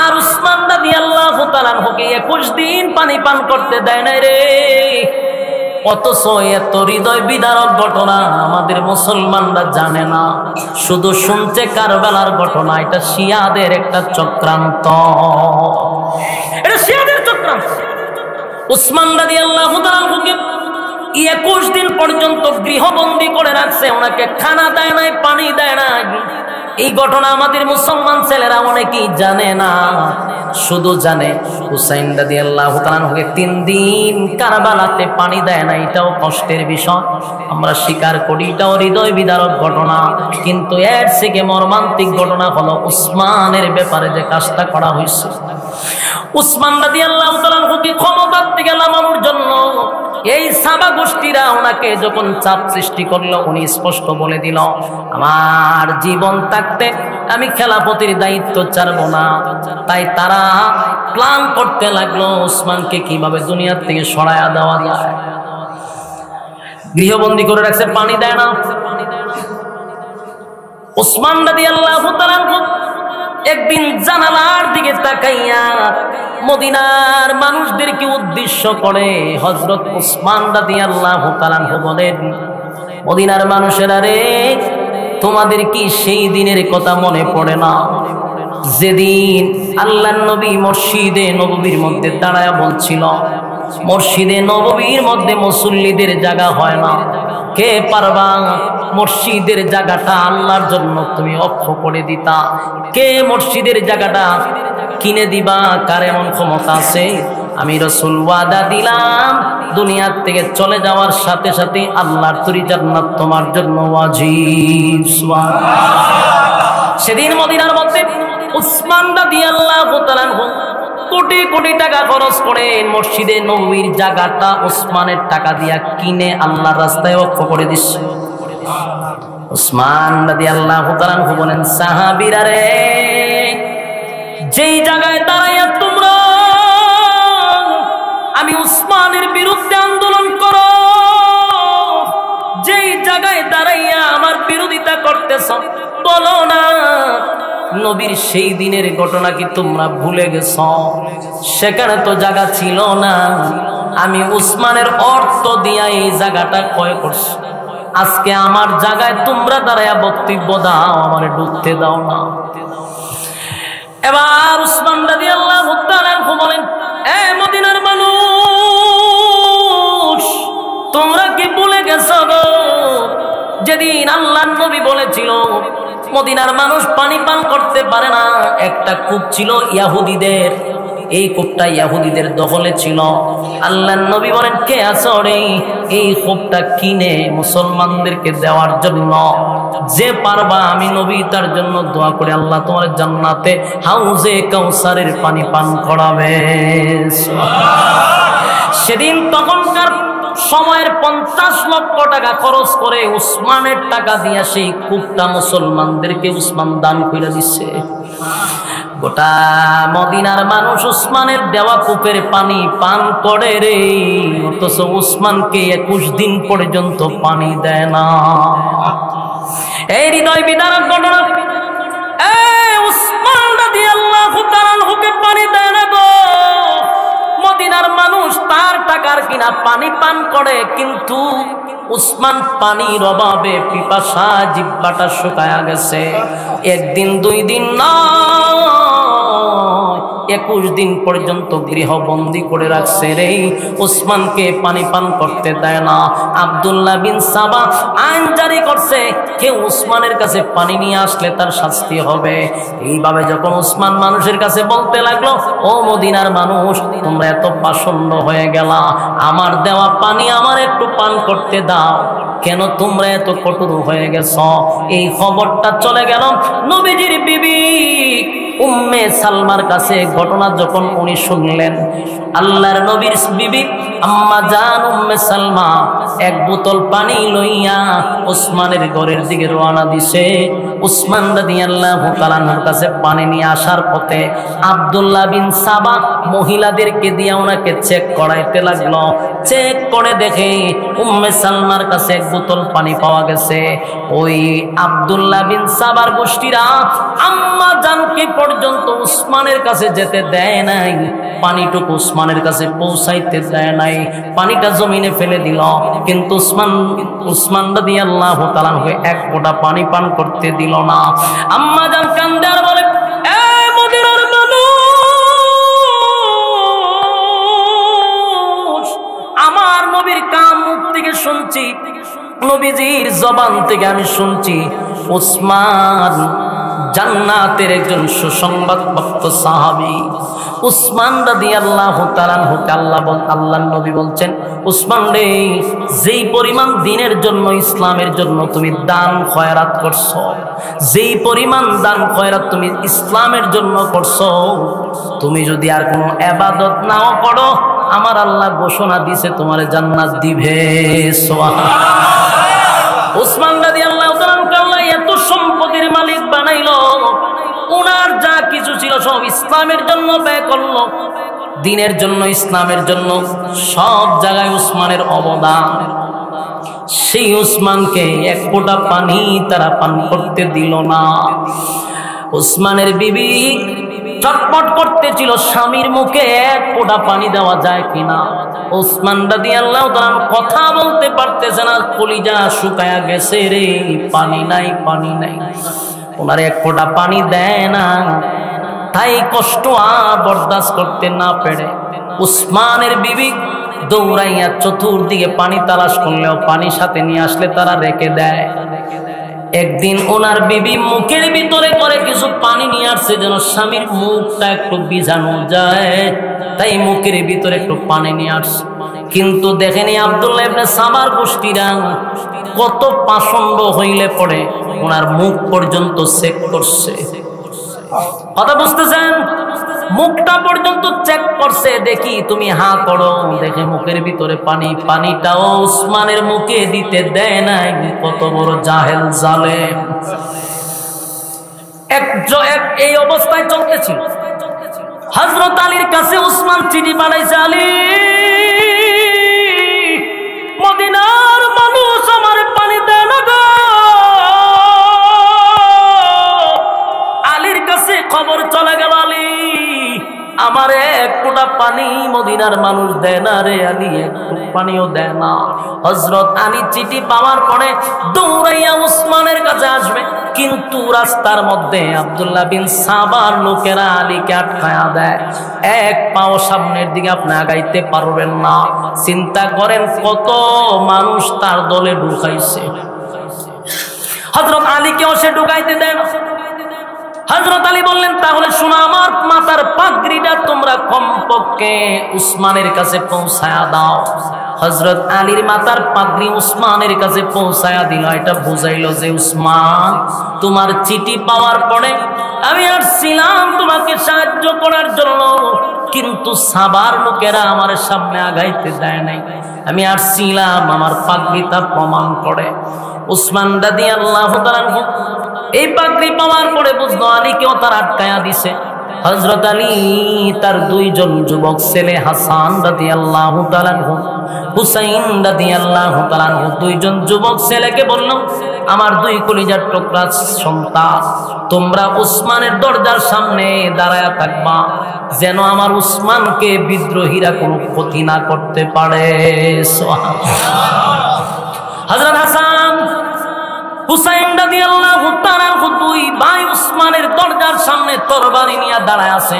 আর উসমান রাদিয়াল্লাহু তাআলা আনহুকে 21 দিন পানি পান করতে দেয় নাই রে। অথচ এত হৃদয় বিদারক ঘটনা আমাদের মুসলমানরা জানে না, শুধু শুনছে কারবালার ঘটনা। এটা শিয়াদের একটা চক্রান্ত, এটা শিয়াদের চক্রান্ত। উসমান রাদিয়াল্লাহু তাআলা আনহুকে 21 দিন পর্যন্ত গৃহবন্দী করে রাখছে, ওনাকে খানা দেয় নাই, পানি দেয় নাই। এই ঘটনা আমাদের মুসলমান ছেলেরা অনেকেই জানে না, শুধু জানে হুসাইন রাদিয়াল্লাহু তাআলা আনহুকে 3 দিন কারবালাতে পানি দেয় না। এটাও কষ্টের বিষয়, আমরা স্বীকার করি, এটাও হৃদয় বিদারক ঘটনা। কিন্তু এর থেকে মর্মান্তিক ঘটনা হলো উসমানের ব্যাপারে যে কাজটা করা হয়েছে। উসমান রাদিয়াল্লাহু তাআলা আনহুকে ক্ষমতার থেকে নামানোর জন্য এই সাবা গোষ্ঠীরা ওনাকে যখন চাপ সৃষ্টি করলো, উনি স্পষ্ট বলে দিল, আমার জীবন থাকতে আমি খেলাফতের দায়িত্ব ছাড়ব না। তাই তারা প্ল্যান করতে লাগলো উসমানকে কিভাবে দুনিয়ার থেকে সরায়া দেওয়া যায়। গৃহবন্দী করে রাখছে, পানি দেয় না। উসমান রাদিয়াল্লাহু তাআলা আনহু একদিন জানালার দিকে তাকাইয়া মদিনার মানুষদেরকে উদ্দেশ্য করে হযরত উসমান রাদিয়াল্লাহু তাআলা আনহু বলেন, মদিনার মানুষেরা রে, তোমাদের কি সেই দিনের কথা মনে পড়ে না যেদিন আল্লাহর নবী মসজিদে নববীর মধ্যে দাঁড়ায়া বলছিল, মসজিদে নববীর মধ্যে মুসল্লিদের জায়গা হয় না, কে পারবা মসজিদের জায়গাটা আল্লাহর জন্য তুমি অক্ষ করে দিতা? কে মসজিদের জায়গাটা কিনে দিবা? কার এমন ক্ষমতা আছে? আমি রাসূল ওয়াদা দিলাম, দুনিয়ার থেকে চলে যাওয়ার সাথে সাথে আল্লাহর তৈরি জান্নাত তোমার জন্য ওয়াজিব। সুবহানাল্লাহ। সেদিন মদিনার মধ্যে উসমান রাদিয়াল্লাহু তাআলা আনহু কোটি কোটি টাকা খরচ করে মসজিদে নববীর জায়গাটা উসমানের টাকা দিয়া কিনে আল্লাহর রাস্তায় ওয়াকফ করে দিচ্ছে। উসমান রাদিয়াল্লাহু তাআলা আনহু বলেন, সাহাবীরা রে, যেই জায়গায় দাঁড়াইয়া তোমরা আমি উসমানের বিরুদ্ধে আন্দোলন করো, যেই জায়গায় দাঁড়াইয়া আমার বিরোধিতা করতেছ, বলো না নবীর সেই দিনের ঘটনা কি তোমরা ভুলে গেছ? সেখানে তো জায়গা ছিল না, আমি উসমানের অর্থ দিয়া এই জায়গাটা ক্রয় করছি। আজকে আমার জায়গায় তোমরা দাঁড়াইয়া বক্তব্য দাও, আমারে ঢুকতে দাও না। এবার উসমান রাদিয়াল্লাহু তাআলা আনহু বলেন, এ মদিনার মানুষ, তোমরা কি ভুলে গেছো গো যেদিন আল্লাহর নবী বলেছিল মদিনার মানুষ পানি পান করতে পারে না? একটা কূপ ছিল ইহুদিদের, এই কূপটা ইহুদিদের দখলে ছিল। আল্লাহর নবী বলেন, কে আছো রে এই কূপটা কিনে মুসলমানদেরকে দেওয়ার জন্য? যে পারবা আমি নবী তার জন্য দোয়া করে আল্লাহ তোমার জান্নাতে হাউজে কাউসারের পানি পান করাবে। সেদিন তখনকার সময়ের 50 লক্ষ টাকা খরচ করে উসমানের টাকা দিয়া সেই কূপটা মুসলমানদেরকে উসমান দান করে দিচ্ছে। গোটা মদিনার মানুষ উসমানের দেওয়া কূপের পানি পান করে রে, অথচ উসমানকে 21 দিন পর্যন্ত পানি দেয় না। এই হৃদয় বিদারক ঘটনা, উসমান রাদিয়াল্লাহু তাআলা আনহুকে পানি দেয় না গো। মদিনার মানুষ তার টাকার কিনা পানি পান করে, কিন্তু উসমান পানির অভাবে পিপাসা জিহ্বাটা শুকায়া গেছে। একদিন 2 দিন না, 21 দিন পর্যন্ত গৃহবন্দী করে রাখছে রে। উসমানকে পানি পান করতে দেয় না। আব্দুল্লাহ বিন সাবা আইন জারি করছে, কেউ উসমানের কাছে পানি নিয়ে আসলে তার শাস্তি হবে। এইভাবে যখন উসমান মানুষের কাছে বলতে লাগলো, ও মদিনার মানুষ, তোমরা এত পাষণ্ড হয়ে গেলা, আমার দেওয়া পানি আমার একটু পান করতে দাও, কেন তোমরা এত কঠোর হয়ে গেছ? এই খবরটা চলে গেল নবীজির বিবি উম্মে সালমার কাছে। ঘটনা যখন উনি শুনলেন, আল্লাহর নবীর বিবি আম্মা জান উম্মে সালমা 1 বোতল পানি লইয়া উসমানের ঘরের দিকে রওনা দিছে। উসমান রাদিয়াল্লাহু তাআলার কাছে পানি নিয়ে আসার পথে আব্দুল্লাহ বিন সাবা মহিলাদেরকে দিয়ে ওনাকে চেক করাইতে লাগলো। চেক করে দেখে উম্মে সালমার কাছে 1 বোতল পানি পাওয়া গেছে। ওই আব্দুল্লাহ বিন সাবার গোষ্ঠীরা আম্মা জানকে পর্যন্ত উসমানের কাছে যেতে দেয় নাই, পানিটুকু উসমানের কাছে পৌঁছাইতে দেয় নাই, পানিটা জমিনে ফেলে দিল। কিন্তু উসমান রাদিয়াল্লাহু তাআলা 1 ফোঁটা পানি পান করতে দিল না। আম্মা জান কান্দে আর বলে, এ মদিনার মানুষ, আমার নবীর কান মুখ থেকে শুনছি, নবীজির জবান থেকে আমি শুনছি, উসমান জান্নাতের একজন সুসংবাদপ্রাপ্ত সাহাবী। উসমান রাদিয়াল্লাহু তাআলা আল্লাহর নবী বলছেন, উসমান রে, যেই পরিমাণ দ্বীনের জন্য, ইসলামের জন্য তুমি দান খয়রাত করছো, যেই পরিমাণ দান খয়রাত তুমি ইসলামের জন্য করছো, তুমি যদি আর কোনো ইবাদত নাও করো, আমার আল্লাহ ঘোষণা দিয়েছে তোমার জান্নাত দিবে। সুবহানাল্লাহ। উসমান রাদিয়াল্লাহু তাআলা আল্লাহ এত সম্পদের মালিক বানাইলো, ওনার যা কিছু ছিল সব ইসলামের জন্য ব্যয় করলো, দ্বীনের জন্য, ইসলামের জন্য, সব জায়গায় উসমানের অবদান। সেই উসমানকে 1 ফোঁটা পানি তারা পান করতে দিল না। উসমানের বিবি চটপট করতেছিল, স্বামীর মুখে 1 ফোঁটা পানি দেওয়া যায় কিনা। উসমান রাদিয়াল্লাহু তাআলা কথা বলতে পারতেছে না, কলিজা শুকায়া গেছে রে, পানি নাই, পানি নাই। ওনার 1 ফোঁটা পানি দেয় না। তাই কষ্ট আর বরদাস্ত করতে না পেরে উসমানের বিবি দৌড়াইয়া চতুর্দিকে পানি তালাশ করলেও পানি সাথে নিয়ে আসলে তারা রেখে দেয়। একদিন ওনার বিবি মুখের ভিতরে করে কিছু পানি নিয়ে আসছে, যেন স্বামীর মুখটা একটু ভিজানো যায়, তাই মুখের ভিতরে একটু পানি নিয়ে আসছে। কিন্তু দেখেনি আব্দুল্লাহ ইবনে সাবার গোষ্ঠীরা কত পাষণ্ড হইলে পড়ে ওনার মুখ পর্যন্ত চেক করছে। কথা বুঝতেছেন? মুখটা পর্যন্ত চেক করছে, দেখি তুমি হা করো, দেখে মুখের ভিতরে পানি, পানিটাও উসমানের মুখে দিতে দেয় নাই। কত বড় জাহেল জালেম। এই অবস্থায় চলতেছিল। হযরত আলীর কাছে উসমান চিঠি পাঠাইছে, আলী, মদিনার মানুষ আমার পানি দেয় না গো। আলীর কাছে খবর চলে গেল, আলী, আমার 1 ফোঁটা পানি মদিনার মানুষ দেয় না রে, আলী 1 ফোঁটা পানিও দেয় না। হযরত আলী চিঠি পাওয়ার পরে দৌড়াইয়া উসমানের কাছে আসবে, কিন্তু রাস্তার মধ্যে আব্দুল্লাহ বিন সাবার লোকেরা আলীকে আটকায়া দেয়। 1 পাও সামনের দিকে আপনি আগাইতে পারবেন না। চিন্তা করেন কত মানুষ তার দলে ঢুকাইছে। হযরত আলীকেও সে ঢুকাইতে দেন। হযরত আলী বললেন, তাহলে শোনো, আমার মাথার পাগড়িটা তোমরা কমপক্ষে উসমানের কাছে পৌঁছায়া দাও। হযরত আলীর মাথার পাগড়ি উসমানের কাছে পৌঁছায়া দিল। এটা বুঝাইল যে, উসমান, তোমার চিঠি পাওয়ার পরে আমি আসছিলাম তোমাকে সাহায্য করার জন্য, কিন্তু সাবার লোকেরা আমার সামনে আগাইতে দেয় নাই। আমি আসছিলাম আমার পাগড়িটা প্রমাণ করে। উসমান রাদিয়াল্লাহু তাআলা এই পাগড়ি পাওয়ার পরে বুঝলো আলীকেও তার আটকায়া দিছে। হযরত আলী তার দুইজন যুবক ছেলে হাসান রাদিয়াল্লাহু তাআলা আনহু, হুসাইন রাদিয়াল্লাহু তাআলা আনহু, দুইজন যুবক ছেলেকে বলল, আমার দুই কলিজার টুকরা সন্তান, তোমরা উসমানের দরজার সামনে দাঁড়ায়া থাকবা, যেন আমার উসমানকে বিদ্রোহীরা কোনো ক্ষতি না করতে পারে। হযরত হাসান হুসাইন রাদিয়াল্লাহু তাআলা দুই ভাই উসমানের দরজার সামনে তরবারি নিয়ে দাঁড়ায় আছে,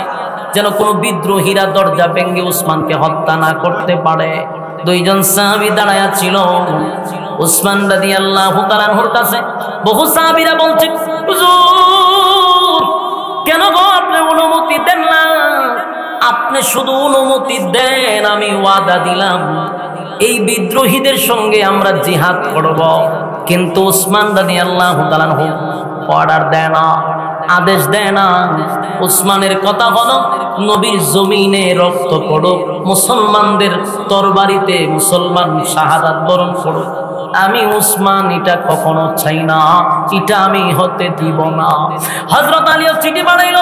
যেন কোনো বিদ্রোহীরা দরজা ভেঙে উসমানকে হত্যা না করতে পারে। দুইজন সাহাবী দাঁড়ায়া ছিল। উসমান রাদিয়াল্লাহু তাআলার কাছে বহু সাহাবীরা বলছে, হুজুর কেন গো আপনি অনুমতি দেন না? আপনি শুধু অনুমতি দেন, আমি ওয়াদা দিলাম এই বিদ্রোহীদের সঙ্গে আমরা জিহাদ করব। কিন্তু উসমান রাদিয়াল্লাহু তাআলা অর্ডার দেয় না, আদেশ দেয় না। উসমানের কথা হলো নবীর জমিনে রক্ত পড়ুক, মুসলমানদের তরবারিতে মুসলমান শাহাদাত বরণ করুক। আমি উসমান এটা কখনো চাই না, এটা আমি হতে দিব না। হযরত আলী চিঠি পাঠাইল,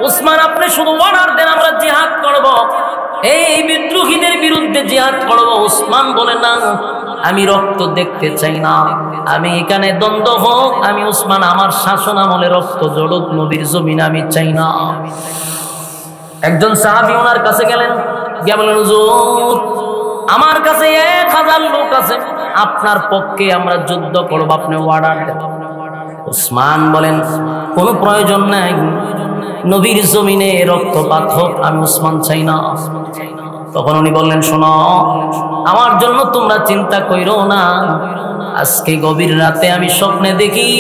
উসমান আপনি শুধু অর্ডার দেন, আমরা জিহাদ করব, এই বিদ্রোহীদের বিরুদ্ধে জিহাদ করব। উসমান বলে না, আমি রক্ত দেখতে চাই না, আমি এখানে দ্বন্দ্ব হোক, আমি উসমান আমার শাসন আমলে রক্ত জড়ুক, নবীর জমিনে আমি চাই না। একজন সাহাবী ওনার কাছে গেলেন, গিয়ে বললেন, হুজুর আমার কাছে 1000 লোক আছে, আপনার পক্ষে আমরা যুদ্ধ করব, আপনি অর্ডার দেন। উসমান বলেন, কোনো প্রয়োজন নাই, নবীর জমিনে রক্তপাত হোক, আমি উসমান চাই না। তখন উনি বললেন, শোনো, আমার জন্য তোমরা চিন্তা কইরো না, আজকে গভীর রাতে আমি স্বপ্নে দেখি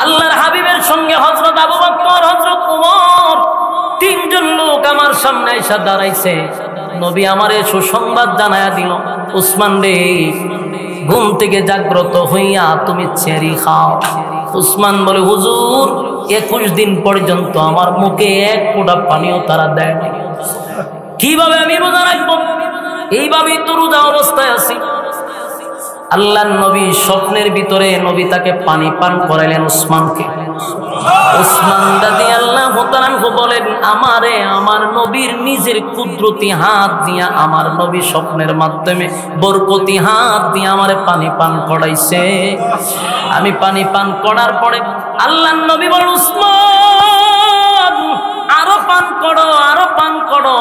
আল্লাহর হাবিবের সঙ্গে হযরত আবু বকর, হযরত ওমর, তিনজন লোক আমার সামনে এসে দাঁড়াইছে। নবী আমারে সুসংবাদ জানায়া দিল, উসমান রে, ঘুম থেকে জাগ্রত হইয়া তুমি চেরি খাও। উসমান বলে, হুজুর 21 দিন পর্যন্ত আমার মুখে এক ফোঁটা পানিও তারা দেয়। কিভাবে আমি রোজা রাখবো? এইভাবেই তো রোজা অবস্থায় আছি। আল্লাহর নবী স্বপ্নের ভিতরে নবী তাকে পানি পান করাইলেন উসমানকে। উসমান রাদিয়াল্লাহু তাআলা বলেন, আমারে আমার নবীর নিজের কুদরতি হাত দিয়া আমার নবী স্বপ্নের মাধ্যমে বরকতি হাত দিয়ে আমারে পানি পান করাইছে। আমি পানি পান করার পরে আল্লাহর নবী বলেন, উসমান আরো পান করো, আরো পান করো।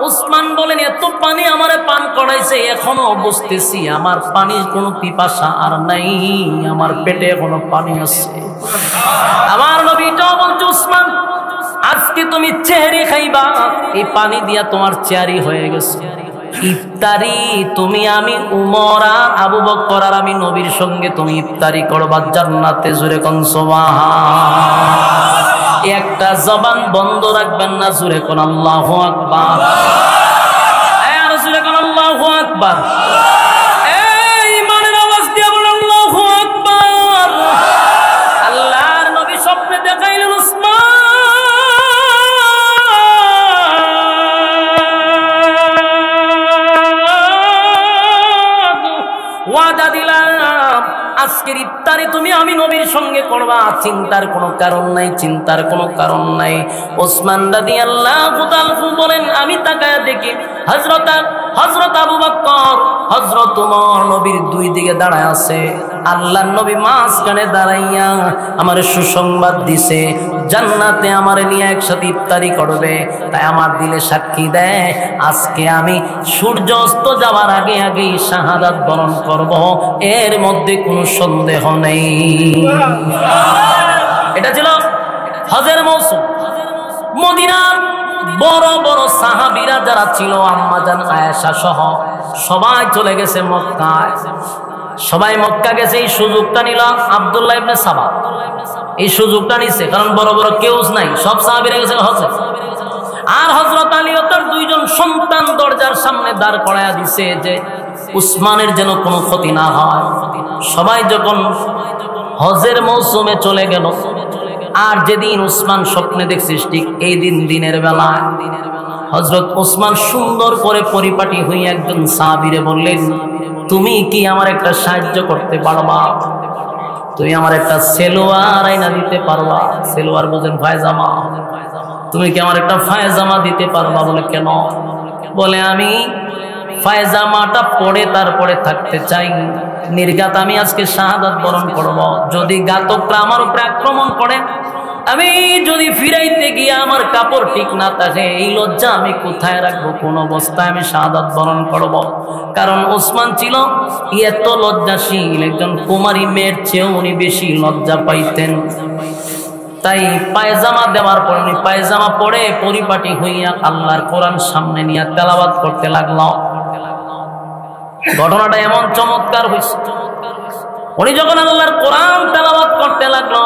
উসমান বলেন, এত পানি আমারে পান করাইছে, এখনো বুঝতেছি আমার পানির কোনো পিপাসা আর নাই, আমার পেটে এখনো পানি আছে। আমার নবীটাও বলছে, উসমান আজকে তুমি চেহারি খাইবা, এই পানি দিয়া তোমার চেহারি হয়ে গেছে। ইফতারি তুমি, আমি, উমর আর আবু বকর আর আমি নবীর সঙ্গে তুমি ইফতারি করবা জান্নাতে। জোরে কোন সুবহান। একটা জবান বন্ধ রাখবেন না, জোরে কোন আল্লাহু আকবার। আর জোরে কোন আল্লাহু আকবার। এই ইমানের আওয়াজ দিয়ে বলেন আল্লাহু আকবার। আল্লাহর নবী স্বপ্নে দেখাইলেন, উসমান ওয়াদা দিলাম আজকের ইফতারি তুমি আমি নবীর সঙ্গে করবা, চিন্তার কোনো কারণ নাই, চিন্তার কোনো কারণ নাই। ওসমান রাদিয়াল্লাহু তাআলা বলেন, আমি তাকায়া দেখি হযরত আবু বকর, হযরত ওমর নবীর দুই দিকে দাঁড়ায় আছে। আল্লাহর নবী মাঝখানে দাঁড়াইয়া আমার সুসংবাদ দিছে, জান্নাতে আমার নিয়ে একসাথে ইফতারি করবে। তাই আমার দিলে সাক্ষী দেয়, আজকে আমি সূর্য অস্ত যাওয়ার আগে আগেই শাহাদাত বরণ করব, এর মধ্যে কোনো সন্দেহ নেই। এটা ছিল হজের মৌসুম। মদিনার বড় বড় সাহাবীরা যারা ছিল, আম্মা জান আয়েশা সহ সবাই চলে গেছে মক্কায়। সবাই মক্কা গেছে, এই সুযোগটা নিল আব্দুল্লাহ ইবনে সাবা। এই সুযোগটা নিছে, কারণ বড় বড় কেউ নাই, সব সাহাবীরা গেছে হজে। আর হযরত আলী ও তার দুইজন সন্তান দরজার সামনে দাঁড় করায়া দিছে যে উসমানের যেন কোনো ক্ষতি না হয়। সবাই যখন হজের মৌসুমে চলে গেল, আর যেদিন উসমান স্বপ্নে দেখছিস ঠিক এই দিন দিনের বেলা হযরত উসমান সুন্দর করে পরিপাটি হয়ে একজন সাহাবীরে বললেন, তুমি কি আমার একটা সাহায্য করতে পারবা? তুমি আমার একটা সেলোয়ার আইনা দিতে পারবা? সেলোয়ার বোঝেন পায়জামা। তুমি কি আমার একটা পায়জামা দিতে পারবা? বলে কেন? বলে আমি পায়জামাটা পরে তারপরে থাকতে চাই, নির্ঘাত আমি আজকে শাহাদাত বরণ করব। যদি ঘাতকরা আমার উপরে আক্রমণ করে, আমি যদি ফিরাইতে গিয়ে আমার কাপড় ঠিক না থাকে, এই লজ্জা আমি কোথায় রাখবো? কোন অবস্থায় আমি শাহাদাত বরণ করব? কারণ ওসমান ছিল এত লজ্জাশীল, একজন কুমারী মেয়ের চেয়েও উনি বেশি লজ্জা পাইতেন। তাই পায়জামা দেওয়ার পর উনি পায়জামা পরে পরিপাটি হইয়া আল্লাহর কোরআন সামনে নিয়ে তেলাওয়াত করতে লাগলো। ঘটনাটা এমন চমৎকার হয়েছে, উনি যখন আল্লাহর কোরআন তেলাওয়াত করতে লাগলো,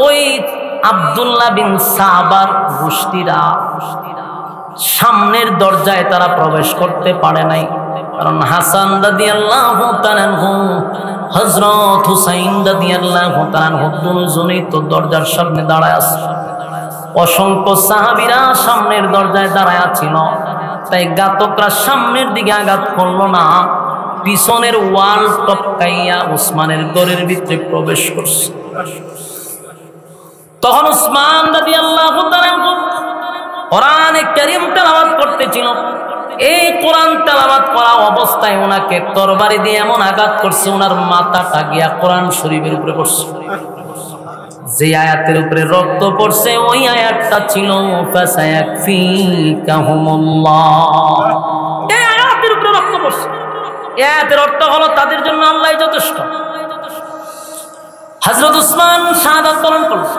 ওই আব্দুল্লাহ বিন সাবার গোষ্ঠীরা সামনের দরজায় তারা প্রবেশ করতে পারে নাই। কারণ হাসান রাদিয়াল্লাহু তাআলা আনহু, হযরত হুসাইন রাদিয়াল্লাহু তাআলা আনহু দুজনেই তো দরজার সামনে দাঁড়ায় আছে। অসংখ্য সাহাবীরা সামনের দরজায় দাঁড়ায় ছিল। তাই ঘাতকরা সামনের দিকে আঘাত করলো না, পিছনের ওয়াল টপকাইয়া ওসমানের ঘরের ভিতরে প্রবেশ করছে। তখন ওসমান রাদিয়াল্লাহু তাআলা আনহু কোরআনে কারীম তেলাওয়াত করতেছিল। এই কোরআন তেলাওয়াত করা অবস্থায় ওনাকে তরবারি দিয়ে এমন আঘাত করছে, ওনার মাথাটা গিয়া কোরআন শরীফের উপরে পড়ছে। যে আয়াতের উপরে রক্ত পড়ছে ওই আয়াতটা ছিল ফাসায়াকফিকাহুমুল্লাহ। এই আয়াতের উপরে রক্ত পড়ছে। এই আয়াতের অর্থ হলো তাদের জন্য আল্লাহই যথেষ্ট। হযরত ওসমান শাহাদাত বরণ করলেন।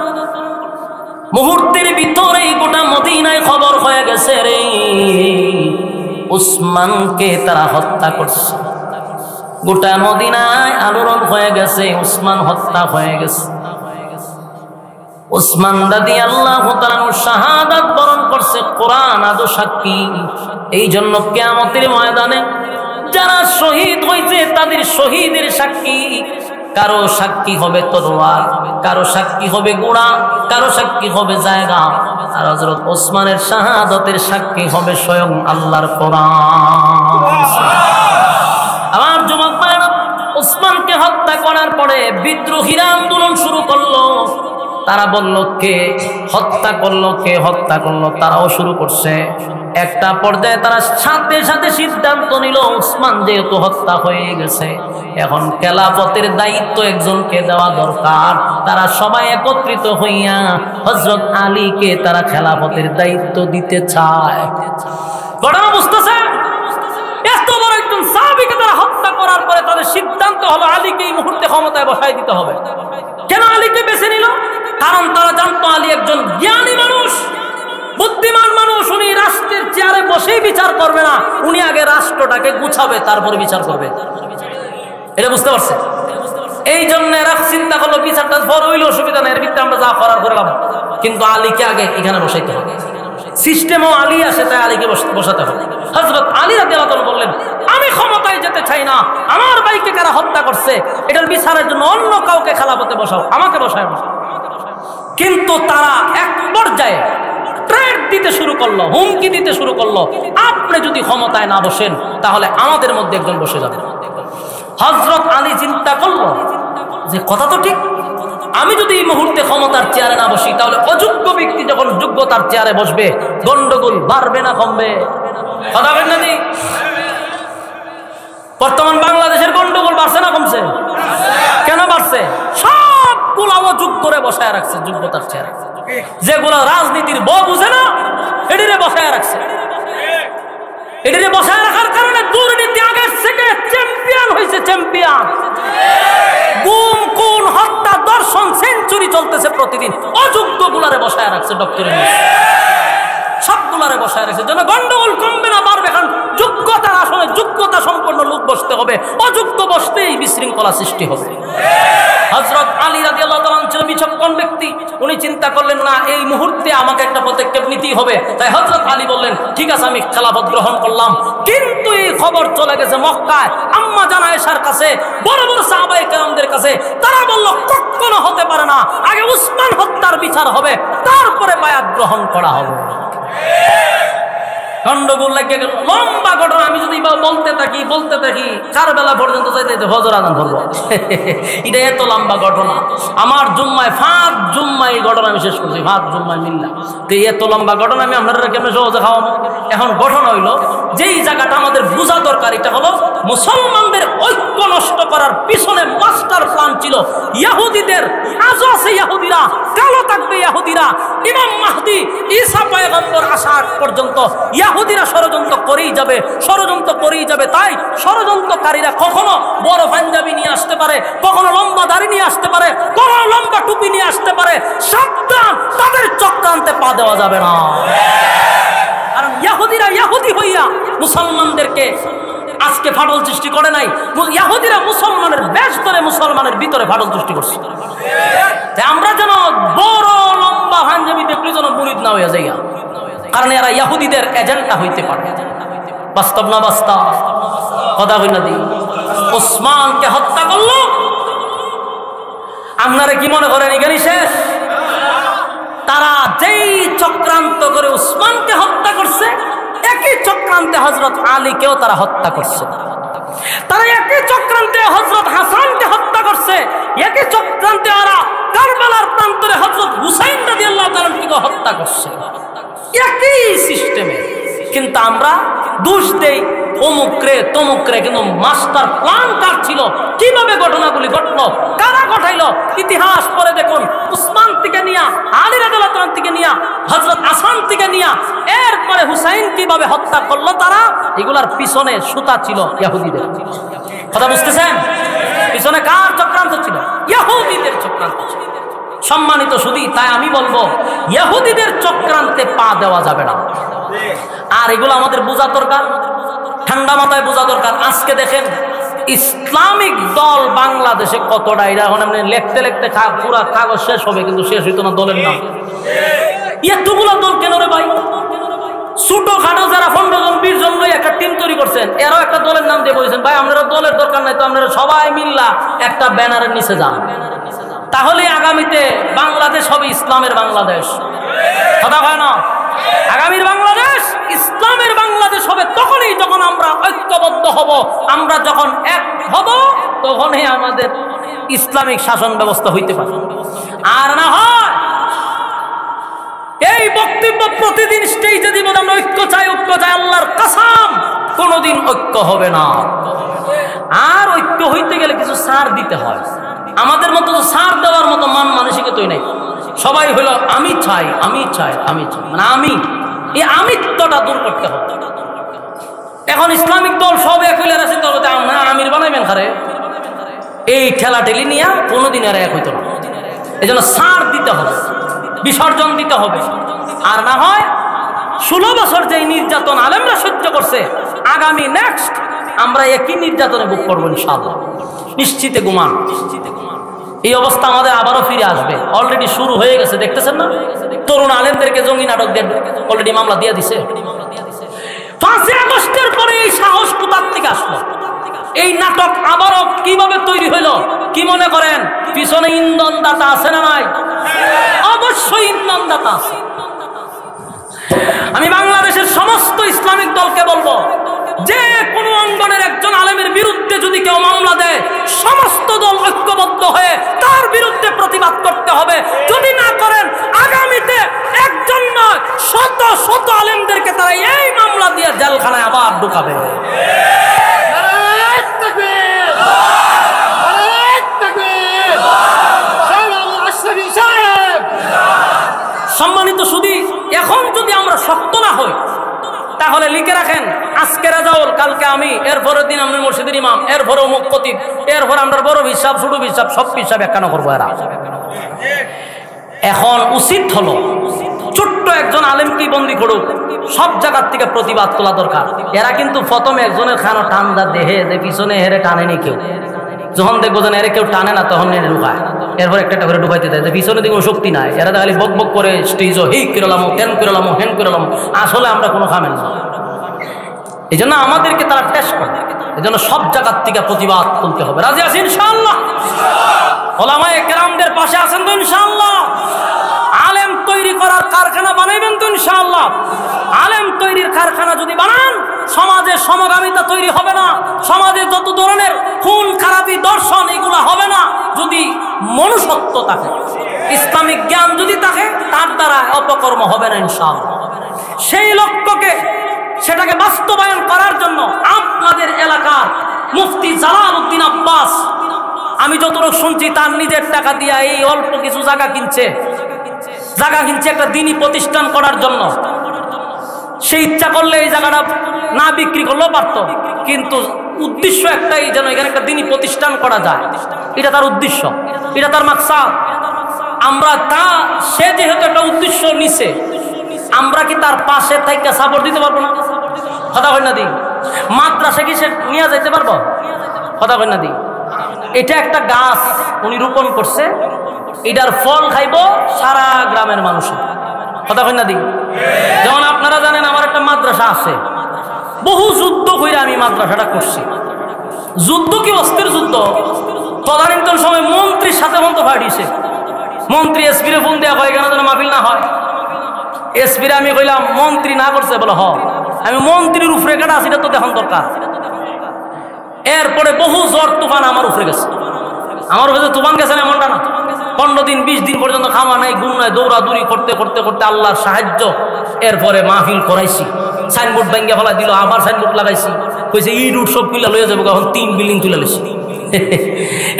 মুহূর্তের ভিতরেই গোটা মদিনায় খবর হয়ে গেছে, রে ওসমানকে তারা হত্যা করছে। গোটা মদিনায় আলোড়ন হয়ে গেছে, ওসমান হত্যা হয়ে গেছে। ওসমান রাদিয়াল্লাহু তাআলা শাহাদাত বরণ করছে, কোরআন আদৌ সাক্ষী। এই জন্য কিয়ামতের ময়দানে যারা শহীদ হয়েছে তাদের শহীদের সাক্ষী, কারো সাক্ষী হবে তরোয়ার, কারো সাক্ষী হবে গোড়া, কারো সাক্ষী হবে জায়গা, আর হযরত ওসমানের শাহাদাতের সাক্ষী হবে স্বয়ং আল্লাহর কোরআন। আমার যুবক ভাইরা, ওসমানকে হত্যা করার পরে বিদ্রোহীরা আন্দোলন শুরু করলো। তারা বলল কে হত্যা করলো, কে হত্যা করলো, তারাও শুরু করছে। একটা পর্যায়ে তারা সাথে সাথে সিদ্ধান্ত নিল, ওসমান যেহেতু হত্যা হয়ে গেছে, এখন খেলাফতের দায়িত্ব একজনকে দেওয়া দরকার। তারা সবাই একত্রিত হইয়া হযরত আলীকে তারা খেলাফতের দায়িত্ব দিতে চায়। ঘটনা বুঝতেছে? এত বড় একজন সাহাবীকে তারা হত্যা করার পরে তাদের সিদ্ধান্ত হলো আলীকে এই মুহূর্তে ক্ষমতায় বসাই দিতে হবে। কেন আলীকে বেছে নিল? কারণ তারা জানতো আলী একজন জ্ঞানী মানুষ, বুদ্ধিমান মানুষ। উনি রাষ্ট্রের চেয়ারে বসেই বিচার করবে না, উনি আগে রাষ্ট্রটাকে গুছাবে, তারপরে বিচার করবে। এটা বুঝতে পারছে? এই জন্য এরা চিন্তা করলো বিচারটা বড় হইলে অসুবিধা নেই, এর ভিত্তিতে আমরা যা করার করলাম, কিন্তু আলীকে আগে এখানে বসাইতে হবে। সিস্টেমও আলী আসে, তাই আলীকে বসাতে হবে। হযরত আলী রাদিয়াল্লাহু আনহু বললেন, আমি ক্ষমতায় যেতে চাই না, আমার ভাইকে কারা হত্যা করছে এটার বিচারের জন্য অন্য কাউকে খেলাফতে বসাও, আমাকে বসায় না। কিন্তু তারা এক পর্যায়ে থ্রেট দিতে শুরু করলো, হুমকি দিতে শুরু করলো, আপনি যদি ক্ষমতায় না বসেন তাহলে আমাদের মধ্যে একজন বসে যাবে। হযরত আলী চিন্তা করলো যে কথা তো ঠিক, আমি যদি এই মুহূর্তে ক্ষমতার চেয়ারে না বসি তাহলে অযোগ্য ব্যক্তি যখন যোগ্যতার চেয়ারে বসবে, গন্ডগোল বাড়বে না কমবে? কথা বলেন না জি? বর্তমান বাংলাদেশের গন্ডগোল বাড়ছে না কমছে? কেন বাড়ছে? সবগুলো অযোগ্যরে বসায় রাখছে যোগ্যতার চেয়ারে। যেগুলো রাজনীতির বুঝে না এটিরে বসায় রাখছে। এটিরে বসায় রাখার কারণে দুর্নীতি আগের থেকে চ্যাম্পিয়ন হয়েছে, চ্যাম্পিয়ন। গুম, খুন, হত্যা, দর্শন, সেঞ্চুরি চলতেছে প্রতিদিন। অযোগ্য গুলারে বসায় রাখছে ডক্টর ইউনূস, সবগুলারে বসায় রাখছে। যেন গন্ডগোল কমবে না, বাড়বে। কারণ যোগ্যতার আসলে যোগ্যতা সম্পন্ন লোক বসতে হবে, অযোগ্য বসতেই বিশৃঙ্খলা সৃষ্টি হবে। হযরত আলী রাদিয়াল্লাহু তাআলা ছিলেন বিচক্ষণ ব্যক্তি। উনি চিন্তা করলেন না, এই মুহূর্তে আমাকে একটা পদক্ষেপ নিতেই হবে। তাই হযরত আলী বললেন, ঠিক আছে, আমি খেলাফত গ্রহণ করলাম। কিন্তু এই খবর চলে গেছে মক্কায় আম্মা জান আয়েশার কাছে, বড় বড় সাহাবায়ে কেরামদের কাছে। তারা বলল, কখনো হতে পারে না, আগে উসমান হত্যার বিচার হবে, তারপরে বায়াত গ্রহণ করা হবে। গন্ডগোল লাগিয়ে গেল, লম্বা ঘটনা। আমি যদি বলতে থাকি কারবেলা পর্যন্ত যাইতে ফজর আজান ধরবো। এটা এত লম্বা ঘটনা। আমার জুম্মায় ফাঁদ জুম্মায় এই ঘটনা আমি শেষ করছি, ফাঁদ জুম্মায় মিল্লা। তো এত লম্বা ঘটনা আমি আপনারা কেমন সহজে খাওয়াবো? এখন ঘটনা হইলো, যেই জায়গাটা আমাদের বোঝা দরকার, এটা হলো মুসলমানদের ঐক্য নষ্ট করার পিছনে মাস্টার প্ল্যান ছিল ইহুদিদের। আজও আছে ইহুদিরা, কালো থাকবে ইহুদিরা। ইমাম মাহদি ঈসা পয়গম্বর আসার পর্যন্ত ইহুদিরা ষড়যন্ত্র করেই যাবে। তাই ষড়যন্ত্রকারীরা কখনো বড় পাঞ্জাবি নিয়ে আসতে পারে, কখনো লম্বা দাড়ি নিয়ে আসতে পারে, কখনো লম্বা টুপি নিয়ে আসতে পারে। সাবধান, তাদের চক্রান্তে পা দেওয়া যাবে না। কারণ ইহুদিরা ইহুদি হইয়া মুসলমানদেরকে আজকে ফাটল সৃষ্টি করে নাই। ইহুদিরা মুসলমানের বেশ ধরে মুসলমানের ভিতরে ফাটল সৃষ্টি করছে। আমরা যেন বড় লম্বা পাঞ্জাবিতে যেন মুরিদ না হইয়া যাইয়া, কারণ এরা ইহুদিদের এজেন্ডা হইতে পারে। বাস্তব না বাস্তব? কথা হই না দি। ওসমানকে হত্যা করলো, আপনারা কি মনে করেন এখানে শেষ? তারা যেই চক্রান্ত করে ওসমানকে হত্যা করছে, একই চক্রান্তে হযরত আলীকেও তারা হত্যা করছে। তারা একই চক্রান্তে হযরত হাসানকে হত্যা করছে, একই চক্রান্তে ওরা কারবালার প্রান্তরে হযরত হুসাইন রাদিয়াল্লাহু তাআলাকে হত্যা করছে, একই সিস্টেমে। কিন্তু আমরা দোষ দেই অমুকরে তমুকরে, কিন্তু মাস্টার প্ল্যান কার ছিল? কিভাবে ঘটনাগুলি ঘটলো, কারা ঘটাইলো? ইতিহাস পড়ে দেখুন। উসমান থেকে নিয়া, আলী রাদিয়াল্লাহু তাআলা থেকে নিয়া, হযরত হাসান থেকে নিয়া, এরপরে হুসাইন কিভাবে হত্যা করলো তারা, এগুলার পিছনে সুতা ছিল ইহুদিদের। কথা বুঝতেছেন? পিছনে কার চক্রান্ত ছিল? ইহুদিদের চক্রান্ত ছিল। সম্মানিত সুধী, তাই আমি বলবো ইহুদিদের চক্রান্তে পা দেওয়া যাবে না। আর এগুলো আমাদের বোঝা দরকার, ঠান্ডা মাথায় বোঝা দরকার। আজকে দেখেন ইসলামিক দল বাংলাদেশে কতটা, এটা এখন আপনি লিখতে পুরা কাগজ শেষ হবে, কিন্তু শেষ হইতো না দলের নাম। এতগুলো দল কেন রে ভাই? ছোট খাটো যারা 15 জন 20 জন লই একটা টিম তৈরি করছেন, এরাও একটা দলের নাম দিয়ে বলেছেন ভাই আপনারা দলের দরকার নাই, তো আপনারা সবাই মিল্লা একটা ব্যানারের নিচে যান, তাহলে আগামীতে বাংলাদেশ হবে ইসলামের বাংলাদেশ। কথা হয় না? আগামীর বাংলাদেশ ইসলামের বাংলাদেশ হবে তখনই যখন আমরা ঐক্যবদ্ধ হব। আমরা যখন এক হব তখনই আমাদের ইসলামিক শাসন ব্যবস্থা হইতে পারে। আর না হয় এই বক্তব্য প্রতিদিন স্টেজে দিব আমরা ঐক্য চাই, আল্লাহর কসম কোনোদিন ঐক্য হবে না। আর ঐক্য হইতে গেলে কিছু সার দিতে হয়। আমাদের মতো সার দেওয়ার মতো মান মানসিকতাই নাই। সবাই হলো আমি চাই, মানে এই আমিত্বটা দূর করতে হবে। এখন ইসলামিক দল সব এক হইলে রাশিদ আমির বানাইবেন খারে, এই ঠেলা ঠেলি নিয়ে কোনোদিন আর এক হইতো না। এই জন্য সার দিতে হবে, বিসর্জন দিতে হবে। আর না হয় 16 বছর যে নির্যাতন আলেমরা সহ্য করছে, আগামী নেক্সট আমরা একই নির্যাতনে ভোগ করবো ইনশাআল্লাহ, নিশ্চিতে গুমান। এই অবস্থা আমাদের আবারও ফিরে আসবে। অলরেডি শুরু হয়ে গেছে, দেখতেছেন না? তরুণ আলেমদেরকে জঙ্গি নাটক দিয়ে অলরেডি মামলা দিয়ে দিছে। 5 আগস্টের পরে এই সাহস কোথার থেকে আসলো? এই নাটক আবারও কিভাবে তৈরি হইলো? কি মনে করেন পিছনে ইন্ধন দাতা আছে না নাই? অবশ্যই ইন্ধন দাতা আছে। আমি বাংলাদেশের সমস্ত ইসলামিক দলকে বলবো, যে কোনো অঙ্গনের একজন আলেমের বিরুদ্ধে যদি কেউ মামলা দেয়, সমস্ত দল ঐক্যবদ্ধ হয়ে তার বিরুদ্ধে প্রতিবাদ করতে হবে। যদি না করেন আগামীতে একজন নয় শত শত আলেমদেরকে তারা এই মামলা দিয়ে জেলখানায় আবার ঢুকাবে। সম্মানিত সুধী, এখন যদি আমরা শক্ত না হই তাহলে লিখে রাখেন, আজকে রাজাউল, কালকে আমি, এরপরের দিন আমি মসজিদের ইমাম, এরপরে অমুক খতিব, এরপর আমরা বড় হিসাব ছোট হিসাব সব হিসাব একখানা করবো এরা। এখন উচিত হলো ছোট্ট একজন আলেমকে বন্দি করুক, সব জায়গার থেকে প্রতিবাদ তোলা দরকার। এরা কিন্তু প্রথমে একজনের খানো টানদার দেহে যে পিছনে হেরে টানেনি কেউ, যখন দেখবো যেন এর কেউ টানে না তখন এনে ঢুকায়, এরপর একটা করে ঢুকাইতে দেয়, পিছনে দিকে কোনো শক্তি নাই। এরা খালি বক বক করে স্টেজ হেই কিরলাম, তেন কিরলাম, হেন কিরলাম, আসলে আমরা কোনো খামেন না। এই জন্য আমাদেরকে তারা টেস্ট করে, এই জন্য সব জায়গার থেকে প্রতিবাদ তুলতে হবে। রাজি আছি ইনশাআল্লাহ? ওলামায়ে কেরামদের পাশে আছেন তো ইনশাআল্লাহ? আলেম তৈরি করার কারখানা বানাইবেন তো ইনশাআল্লাহ। আলেম তৈরির কারখানা যদি বানান, সমাজের সমগামিতা তৈরি হবে না, সমাজে যত ধরনের খুন খারাপি দর্শন এগুলা হবে না। যদি মনুষ্যত্ব থাকে, ইসলামিক জ্ঞান যদি থাকে, তার দ্বারা অপকর্ম হবে না ইনশাআল্লাহ। সেই লক্ষ্যকে, সেটাকে বাস্তবায়ন করার জন্য আপনাদের এলাকার মুফতি জালালউদ্দিন আব্বাস, আমি যতটুকু শুনছি তার নিজের টাকা দিয়া এই অল্প কিছু জায়গা কিনছে একটা দ্বীনি প্রতিষ্ঠান করার জন্য। সে ইচ্ছা করলে এই জায়গাটা না বিক্রি করলেও পারত, কিন্তু উদ্দেশ্য একটাই, যেন এখানে একটা দ্বীনি প্রতিষ্ঠান করা যায়। এটা তার উদ্দেশ্য, এটা তার মাকসাদ। আমরা সে যেহেতু একটা উদ্দেশ্য নিছে, আমরা কি তার পাশে থেকে সাপোর্ট দিতে পারবো না? কথা কই না দি? মাদ্রাসা কি সে নিয়ে যাইতে পারবো? কথা কই না দি? এটা একটা গাছ উনি রোপণ করছে, এটার ফল খাইব সারা গ্রামের মানুষের। কথা কই না দি? যেমন আপনারা জানেন আমার একটা মাদ্রাসা আছে, বহু যুদ্ধ করে আমি মাদ্রাসাটা করছি। যুদ্ধ কি অস্থির যুদ্ধ! তদানীন্তন সময় মন্ত্রীর সাথে মন্ত ফাটিয়েছে। মন্ত্রী এসপিরে ফোন দেওয়া হয় কেন যেন মাহফিল না হয়। এসপিরে আমি কইলাম, মন্ত্রী না করছে, বলে হ, আমি মন্ত্রীর উপরে কাটা আছি, তো দেখুন দরকার। এরপরে বহু জ্বর তুফান আমার উপরে গেছে। আমার উপরে তুফান গেছে না এমনটা না, 15 দিন 20 দিন পর্যন্ত খাওয়া নাই, ঘুম নাই, দৌড়াদৌড়ি করতে করতে করতে আল্লাহর সাহায্য। এরপরে মাহফিল করাইছি, সাইনবোর্ড ভেঙে ফেলা দিল, আবার সাইনবোর্ড লাগাইছি, কইছে ইট উট সব তুলে লয়ে যাবো। এখন 3 বিল্ডিং তুলে লেছি।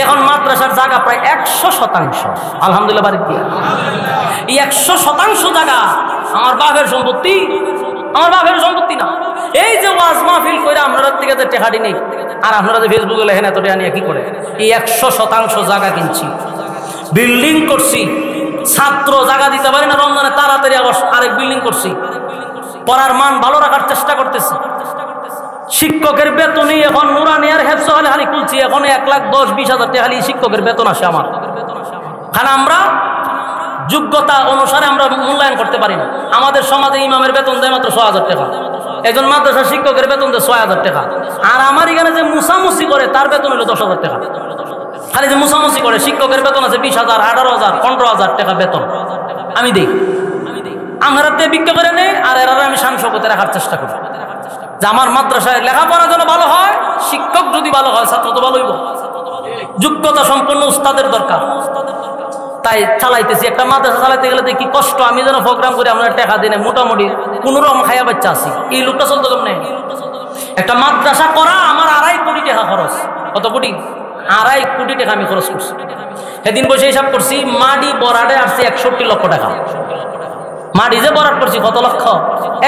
এখন মাদ্রাসার জায়গা প্রায় 100%। আলহামদুলিল্লাহ, বাড়ি দিয়া এই 100% জায়গা আমার বাপের সম্পত্তি, আমার বাপের সম্পত্তি না। এই যে ওয়াজ মাহফিল করে আপনারা থেকে যে টেহাডি নেই, আর আপনারা যে ফেসবুকে লেখেন এত টেহা নিয়ে কি করে, এই 100% জায়গা কিনছি, বিল্ডিং করছি। ছাত্র জায়গা দিতে পারি না, রমজানে তাড়াতাড়ি আবার আরেক বিল্ডিং করছি। পড়ার মান ভালো রাখার চেষ্টা করতেছি। শিক্ষকের বেতনই এখন নুরানি আর হেফজ হালি খুলছি, এখন 1,10,20,000 টাকা খালি শিক্ষকের বেতন আসে আমার। কারণ আমরা যোগ্যতা অনুসারে আমরা মূল্যায়ন করতে পারি না। আমাদের সমাজে ইমামের বেতন দেয় মাত্র 6,000 টাকা, একজন মাদ্রাসা শিক্ষকের বেতন দেয় 6,000 টাকা। আর আমার এখানে যে মুসামুসি করে তার বেতন হলো 10,000 টাকা। খালি যে মুসামুসি করে শিক্ষকের বেতন আছে 20,000, 18,000, 15,000 টাকা বেতন আমি দিই। আঙ্গারাতে বিক্রি করে নেই, আর এরা আমি সাংসদতে রাখার চেষ্টা করি যে আমার মাদ্রাসায় লেখাপড়া যেন ভালো হয়, শিক্ষক যদি ভালো হয় ছাত্র তো ভালোই। যোগ্যতা সম্পন্ন উস্তাদের দরকার, তাই চালাইতেছি। একটা মাদ্রাসা চালাইতে গেলে কি কষ্ট, আমি যেন প্রোগ্রাম করে আমরা টাকা দিনে মোটামুটি 15 খাইয়া বাচ্চা আছি, এই লোকটা চলতে কেমন। একটা মাদ্রাসা করা আমার 2.5 কোটি টাকা খরচ। কত কোটি? 2.5 কোটি টাকা আমি খরচ করছি। সেদিন বসে হিসাব করছি, মাটি বরাডে আসছে 61 লক্ষ টাকা। মাটি যে বরাদ করছি কত লক্ষ?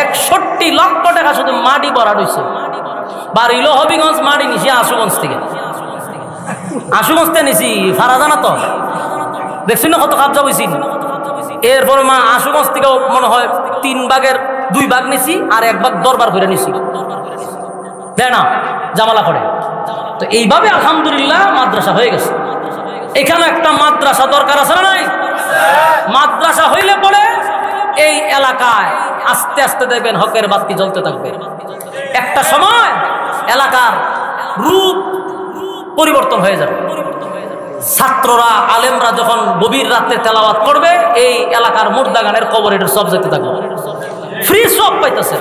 61 লক্ষ টাকা শুধু মাটি বরাদ হয়েছে। বাড়িল হবিগঞ্জ, মাটি নিছি আশুগঞ্জ থেকে। আশুগঞ্জ থেকে নিছি ফারাজানা, তো দেখছি না কত কাবজা হয়েছি। এরপর মা আশুগঞ্জ থেকে মনে হয় 3 ভাগের 2 ভাগ নিছি, আর 1 ভাগ দরবার করে নিছি, দেয় না জামালা করে। তো এইভাবে আলহামদুলিল্লাহ মাদ্রাসা হয়ে গেছে। এখানে একটা মাদ্রাসা দরকার আছে না নাই? মাদ্রাসা হইলে পরে এই এলাকায় আস্তে আস্তে দেখবেন হকের বাতি জ্বলতে থাকবে। একটা সময় এলাকার রূপ পরিবর্তন হয়ে যাবে। ছাত্ররা, আলেমরা যখন গভীর রাতে তেলাওয়াত করবে, এই এলাকার মুর্দা গানের কবর, এটা সব যেতে থাকবে, ফ্রি সব পাইতেছে।